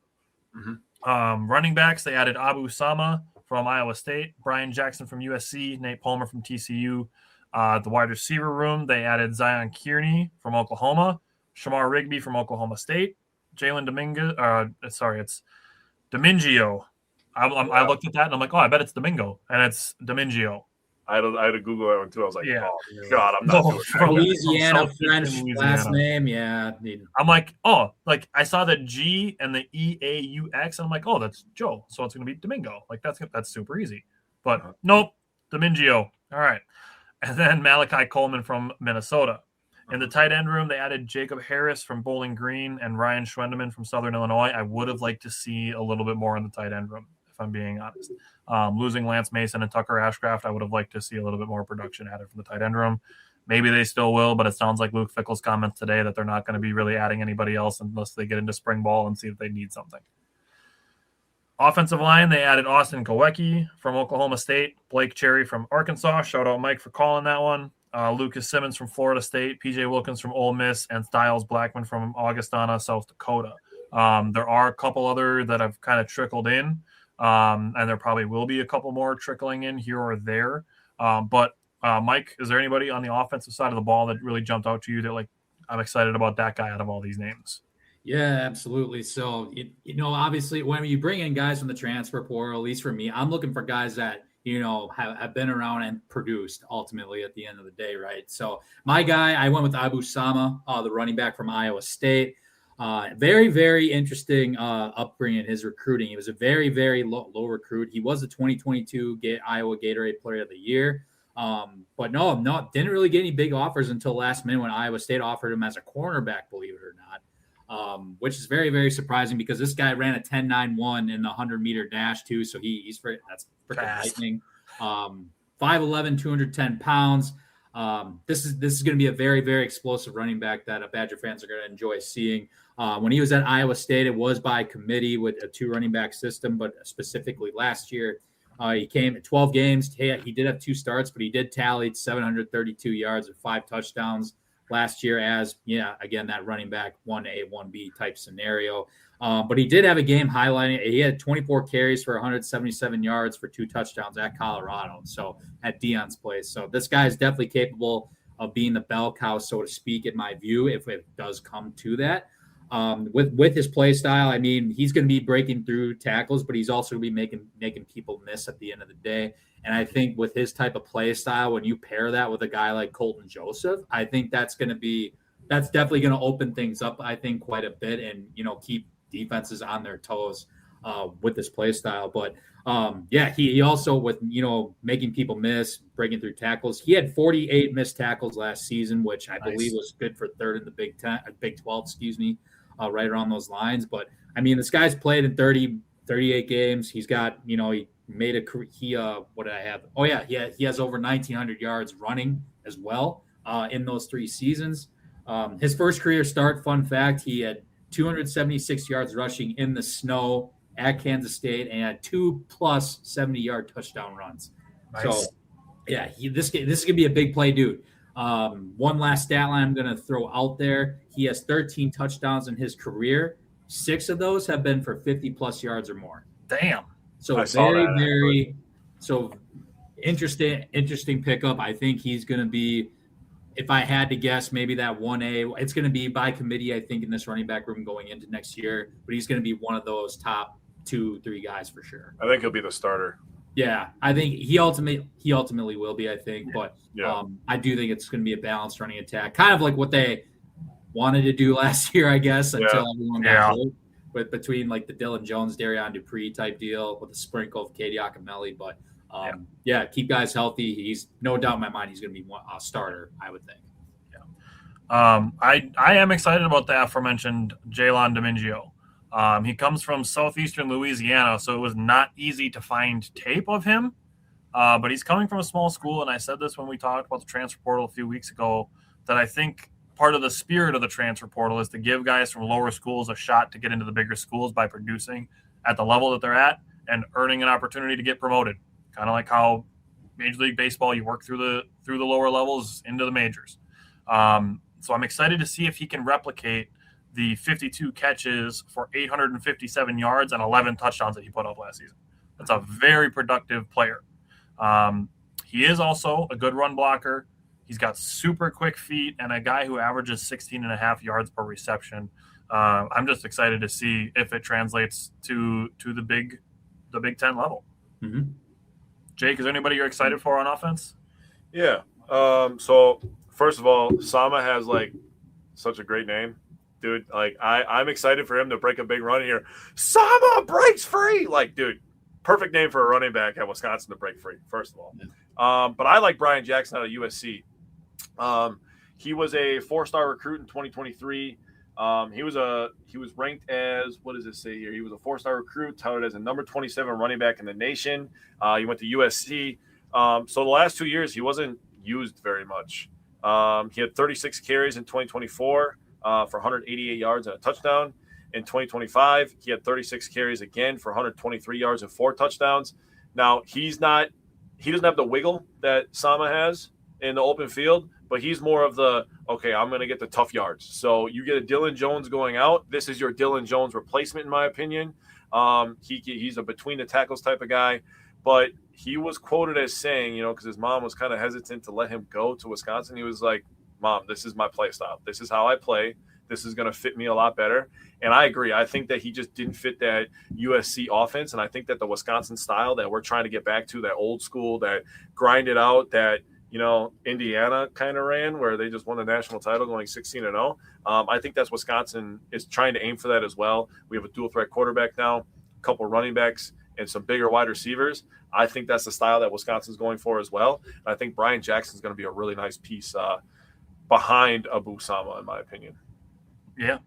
Mm-hmm. Running backs, they added Abu Sama from Iowa State, Brian Jackson from USC, Nate Palmer from TCU. The wide receiver room, they added Zion Kearney from Oklahoma, Shamar Rigby from Oklahoma State, Jalen Domingo. It's Domingio. I looked at that and I'm like, I bet it's Domingo, and it's Domingio. I had to Google that one too. I was like, oh God, I'm not doing from Louisiana, French last name. Yeah. I'm like, I saw the G and the EAUX, and I'm like, that's Joe. So it's gonna be Domingo. Like that's super easy. But nope. Domingio. All right. And then Malachi Coleman from Minnesota. In the tight end room, they added Jacob Harris from Bowling Green and Ryan Schwendeman from Southern Illinois. I would have liked to see a little bit more in the tight end room, if I'm being honest. Losing Lance Mason and Tucker Ashcraft, I would have liked to see a little bit more production added from the tight end room. Maybe they still will, but it sounds like Luke Fickell's comments today that they're not going to be really adding anybody else unless they get into spring ball and see if they need something. Offensive line, they added Austin Kowecki from Oklahoma State, Blake Cherry from Arkansas. Shout out Mike for calling that one. Lucas Simmons from Florida State, PJ Wilkins from Ole Miss, and Styles Blackman from Augustana, South Dakota. There are a couple other that have kind of trickled in, and there probably will be a couple more trickling in here or there. But Mike, is there anybody on the offensive side of the ball that really jumped out to you that, like, I'm excited about that guy out of all these names? Yeah, absolutely. So, obviously when you bring in guys from the transfer portal, at least for me, I'm looking for guys that, have been around and produced ultimately at the end of the day, right? So my guy, I went with Abu Sama, the running back from Iowa State. Very, very interesting upbringing in his recruiting. He was a very, very low recruit. He was the 2022 Iowa Gatorade Player of the Year. But didn't really get any big offers until last minute when Iowa State offered him as a cornerback, believe it or not. Which is very, very surprising because this guy ran a 10.91 in the 100-meter dash too. So that's freaking lightning. 5'11", 210 pounds. This is going to be a very, very explosive running back that Badger fans are going to enjoy seeing. When he was at Iowa State, it was by committee with a 2 running back system, but specifically last year, he came at 12 games. He did have 2 starts, but he did tally 732 yards and 5 touchdowns last year as, again, that running back 1A, 1B type scenario. But he did have a game highlighting. He had 24 carries for 177 yards for 2 touchdowns at Colorado, so at Dion's place. So this guy is definitely capable of being the bell cow, so to speak, in my view, if it does come to that. With his play style, I mean, he's going to be breaking through tackles, but he's also going to be making people miss at the end of the day. And I think with his type of play style, when you pair that with a guy like Colton Joseph, I think that's definitely going to open things up, I think, quite a bit and, keep defenses on their toes with this play style. But he also, with, making people miss, breaking through tackles, he had 48 missed tackles last season, which I believe was good for 3rd in the Big 12, right around those lines. But I mean, this guy's played in 38 games. He's got, he made what did I have? Oh yeah. He has over 1,900 yards running as well in those 3 seasons. His first career start, fun fact, he had 276 yards rushing in the snow at Kansas State and had 2+ 70-yard touchdown runs. Nice. So yeah, this is gonna be a big play dude. One last stat line I'm going to throw out there. He has 13 touchdowns in his career. 6 of those have been for 50+ yards or more. Damn. So very interesting pickup. I think he's going to be, if I had to guess, maybe that 1A. It's going to be by committee, I think, in this running back room going into next year. But he's going to be one of those top 2-3 guys for sure. I think he'll be the starter. Yeah, I think he ultimately will be, I think. But I do think it's going to be a balanced running attack, kind of like what they wanted to do last year, I guess, until everyone got hurt. But between like the Dylan Jones, Darion Dupree type deal with a sprinkle of Katie Akameli. But keep guys healthy. He's no doubt in my mind he's going to be a starter, I would think. I am excited about the aforementioned Jalen Domingio. He comes from southeastern Louisiana, so it was not easy to find tape of him. But he's coming from a small school, and I said this when we talked about the transfer portal a few weeks ago, that I think part of the spirit of the transfer portal is to give guys from lower schools a shot to get into the bigger schools by producing at the level that they're at and earning an opportunity to get promoted. Kind of like how Major League Baseball, you work through the lower levels into the majors. So I'm excited to see if he can replicate the 52 catches for 857 yards and 11 touchdowns that he put up last season. That's a very productive player. He is also a good run blocker. He's got super quick feet and a guy who averages 16.5 yards per reception. I'm just excited to see if it translates to the Big Ten level. Mm-hmm. Jake, is there anybody you're excited for on offense? Yeah. So first of all, Sama has like such a great name. Dude, like I'm excited for him to break a big run here. Sama breaks free. Like, dude, perfect name for a running back at Wisconsin to break free, first of all. But I like Brian Jackson out of USC. He was a 4-star recruit in 2023. He was ranked as, what does it say here? He was a 4-star recruit, touted as a number 27 running back in the nation. He went to USC. So the last 2 years, he wasn't used very much. He had 36 carries in 2024 for 188 yards and a touchdown. In 2025, he had 36 carries again for 123 yards and 4 touchdowns. Now, he doesn't have the wiggle that Sama has in the open field, but he's more of the, okay, I'm going to get the tough yards. So you get a Dylan Jones going out. This is your Dylan Jones replacement, in my opinion. He's a between the tackles type of guy, but he was quoted as saying, because his mom was kind of hesitant to let him go to Wisconsin. He was like, Mom, this is my play style. This is how I play. This is going to fit me a lot better. And I agree. I think that he just didn't fit that USC offense. And I think that the Wisconsin style that we're trying to get back to, that old school, that grind it out, that, Indiana kind of ran where they just won the national title going 16-0. I think that's Wisconsin is trying to aim for that as well. We have a dual threat quarterback now, a couple running backs, and some bigger wide receivers. I think that's the style that Wisconsin's going for as well. And I think Brian Jackson's going to be a really nice piece behind Abu Sama, in my opinion. Yeah.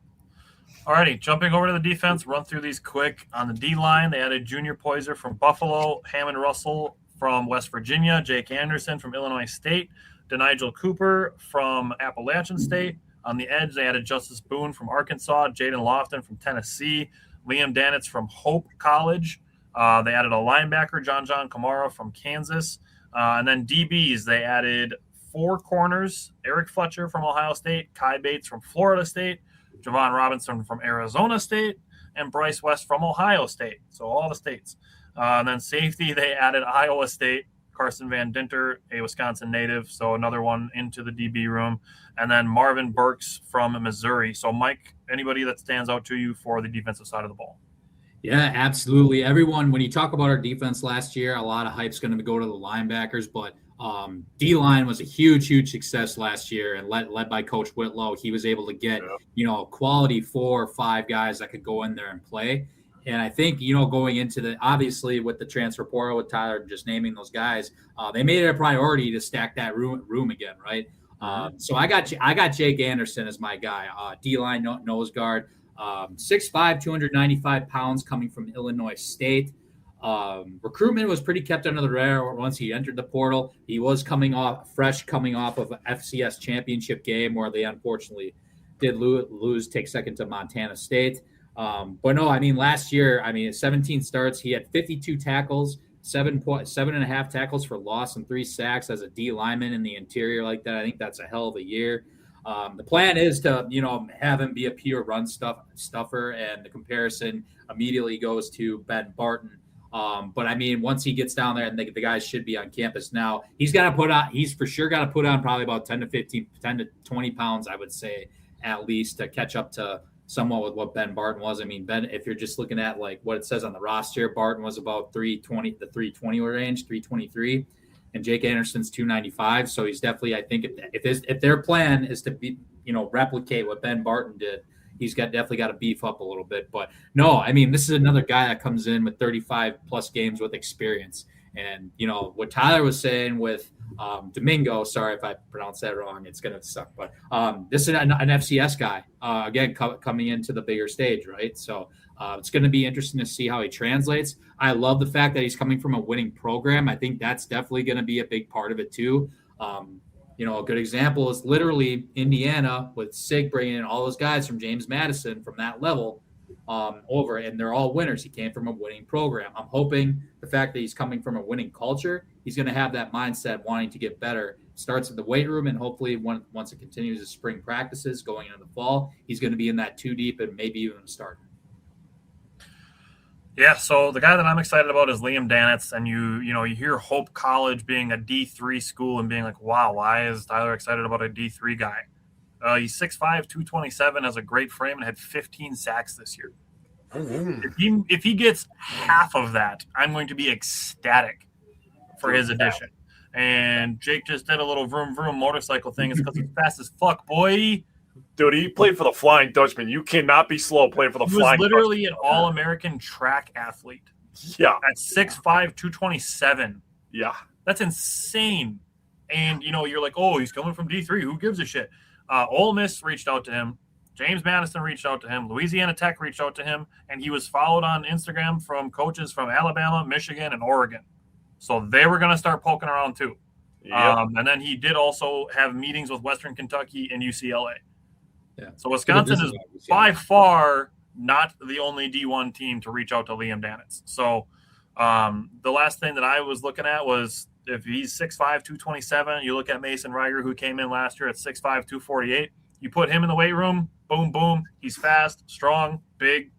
All righty, jumping over to the defense, run through these quick. On the D-line, they added Junior Poyser from Buffalo, Hammond Russell from West Virginia, Jake Anderson from Illinois State, DeNigel Cooper from Appalachian State. On the edge, they added Justice Boone from Arkansas, Jaden Lofton from Tennessee, Liam Danitz from Hope College. They added a linebacker, John Kamara from Kansas. And then DBs, they added 4 corners, Eric Fletcher from Ohio State, Kai Bates from Florida State, Javon Robinson from Arizona State, and Bryce West from Ohio State. So all the states. And then safety, they added Iowa State, Carson Van Dinter, a Wisconsin native, so another one into the DB room. And then Marvin Burks from Missouri. So, Mike, anybody that stands out to you for the defensive side of the ball? Yeah, absolutely. Everyone, when you talk about our defense last year, a lot of hype's going to go to the linebackers, but D-line was a huge success last year, and led by Coach Whitlow. He was able to get, quality 4 or 5 guys that could go in there and play. And I think, going into obviously with the transfer portal with Tyler just naming those guys, they made it a priority to stack that room again, right? So I got Jake Anderson as my guy, D-line nose guard, 6'5", 295 pounds, coming from Illinois State. Recruitment was pretty kept under the radar once he entered the portal. He was coming off of an FCS championship game where they unfortunately did take second to Montana State. But no, last year, 17 starts, he had 52 tackles, 7.5 tackles for loss and 3 sacks as a D lineman in the interior like that. I think that's a hell of a year. The plan is to, have him be a pure run stuffer, and the comparison immediately goes to Ben Barton. But once he gets down there, and the guys should be on campus now, he's for sure got to put on probably about 10 to 20 pounds, I would say, at least, to catch up to somewhat with what Ben Barton was. Ben, if you're just looking at like what it says on the roster, Barton was about 320 range, 323, and Jake Anderson's 295. So he's definitely, I think, if their plan is to be, replicate what Ben Barton did, he's definitely got to beef up a little bit. But no, this is another guy that comes in with 35 plus games with experience. And, what Tyler was saying with Domingo, sorry if I pronounced that wrong, it's going to suck. But this is an FCS guy, again, coming into the bigger stage, right? So it's going to be interesting to see how he translates. I love the fact that he's coming from a winning program. I think that's definitely going to be a big part of it too. A good example is literally Indiana with Sig bringing in all those guys from James Madison from that level over, and they're all winners. He came from a winning program. I'm hoping the fact that he's coming from a winning culture, he's going to have that mindset wanting to get better. Starts in the weight room, and hopefully once it continues as spring practices going into the fall, he's going to be in that 2 deep and maybe even start. Yeah, so the guy that I'm excited about is Liam Danitz, and you hear Hope College being a D3 school and being like, wow, why is Tyler excited about a D3 guy? He's 6'5", 227, has a great frame, and had 15 sacks this year. If he gets half of that, I'm going to be ecstatic for his addition. And Jake just did a little vroom vroom motorcycle thing. It's because he's fast as fuck, boy. Dude, he played for the Flying Dutchman. You cannot be slow playing for the Flying Dutchman. He was literally an all-American track athlete. Yeah. At 6'5", 227. Yeah. That's insane. And, you're like, oh, he's coming from D3. Who gives a shit? Ole Miss reached out to him. James Madison reached out to him. Louisiana Tech reached out to him. And he was followed on Instagram from coaches from Alabama, Michigan, and Oregon. So they were going to start poking around too. Yep. And then he did also have meetings with Western Kentucky and UCLA. Yeah. So Wisconsin is by far not the only D1 team to reach out to Liam Danitz. So the last thing that I was looking at was if he's 6'5", 227, you look at Mason Reiger, who came in last year at 6'5", 248. You put him in the weight room, boom, boom. He's fast, strong, big.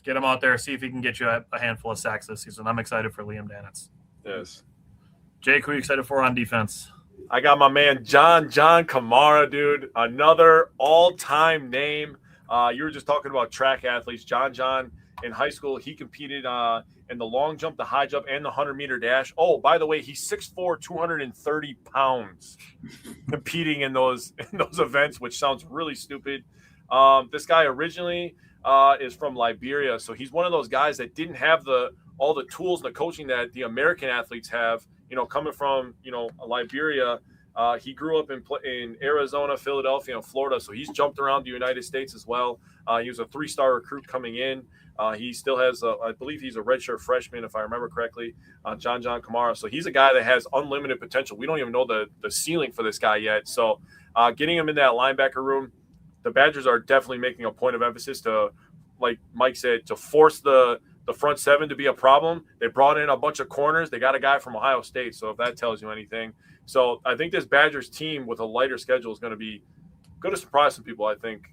Get him out there, see if he can get you a handful of sacks this season. I'm excited for Liam Danitz. Yes. Jake, who are you excited for on defense? I got my man John Kamara, dude. Another all-time name. You were just talking about track athletes. John, in high school, he competed in the long jump, the high jump, and the 100-meter dash. Oh, by the way, he's 6'4", 230 pounds competing in those events, which sounds really stupid. This guy originally is from Liberia, so he's one of those guys that didn't have all the tools and the coaching that the American athletes have. Coming from Liberia, he grew up in Arizona, Philadelphia, and Florida, so he's jumped around the United States as well. He was a 3-star recruit coming in. He still has, I believe he's a redshirt freshman, if I remember correctly, John Kamara. So he's a guy that has unlimited potential. We don't even know the ceiling for this guy yet. So getting him in that linebacker room, the Badgers are definitely making a point of emphasis to, like Mike said, to force the front seven to be a problem. They brought in a bunch of corners. They got a guy from Ohio State, so if that tells you anything. So I think this Badgers team with a lighter schedule is going to surprise some people. I think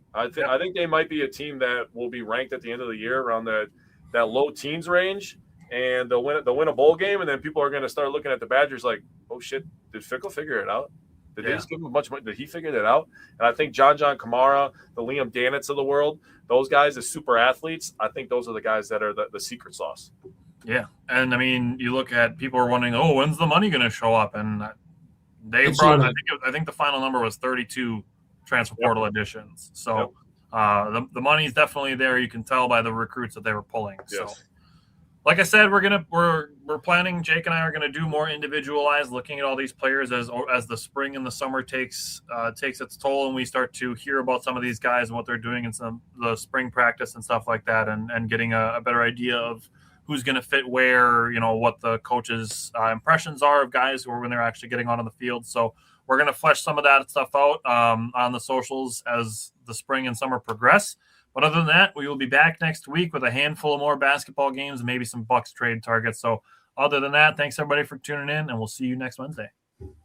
they might be a team that will be ranked at the end of the year around that low teens range, and they'll win a bowl game, and then people are going to start looking at the Badgers like, oh shit, did Fickle figure it out? Did they just give him a bunch of money? Did he figure that out? And I think John Kamara, the Liam Danitz of the world, those guys as super athletes, I think those are the guys that are the secret sauce. Yeah. And I mean, you look at people are wondering, oh, when's the money going to show up? And they brought, I think the final number was 32 transfer portal additions. So the money's definitely there. You can tell by the recruits that they were pulling. Yes. So like I said, we're planning. Jake and I are going to do more individualized, looking at all these players as the spring and the summer takes its toll, and we start to hear about some of these guys and what they're doing in the spring practice and stuff like that, and getting a better idea of who's going to fit where, what the coaches' impressions are of guys who are when they're actually getting on the field. So we're going to flesh some of that stuff out on the socials as the spring and summer progress. But other than that, we will be back next week with a handful of more basketball games and maybe some Bucks trade targets. So other than that, thanks everybody for tuning in, and we'll see you next Wednesday.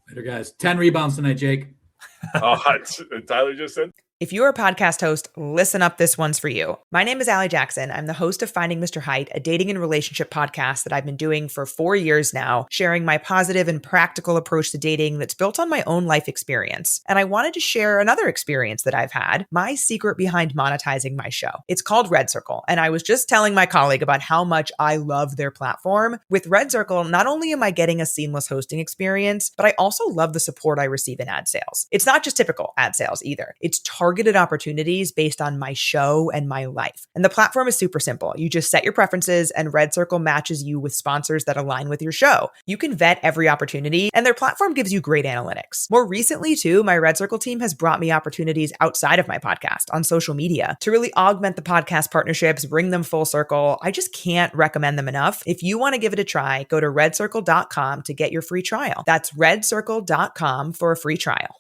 Later, guys. 10 rebounds tonight, Jake. Tyler just said. If you're a podcast host, listen up. This one's for you. My name is Allie Jackson. I'm the host of Finding Mr. Height, a dating and relationship podcast that I've been doing for 4 years now, sharing my positive and practical approach to dating that's built on my own life experience. And I wanted to share another experience that I've had, my secret behind monetizing my show. It's called Red Circle. And I was just telling my colleague about how much I love their platform. With Red Circle, not only am I getting a seamless hosting experience, but I also love the support I receive in ad sales. It's not just typical ad sales either. It's targeted opportunities based on my show and my life. And the platform is super simple. You just set your preferences and Red Circle matches you with sponsors that align with your show. You can vet every opportunity and their platform gives you great analytics. More recently too, my Red Circle team has brought me opportunities outside of my podcast on social media to really augment the podcast partnerships, bring them full circle. I just can't recommend them enough. If you want to give it a try, go to redcircle.com to get your free trial. That's redcircle.com for a free trial.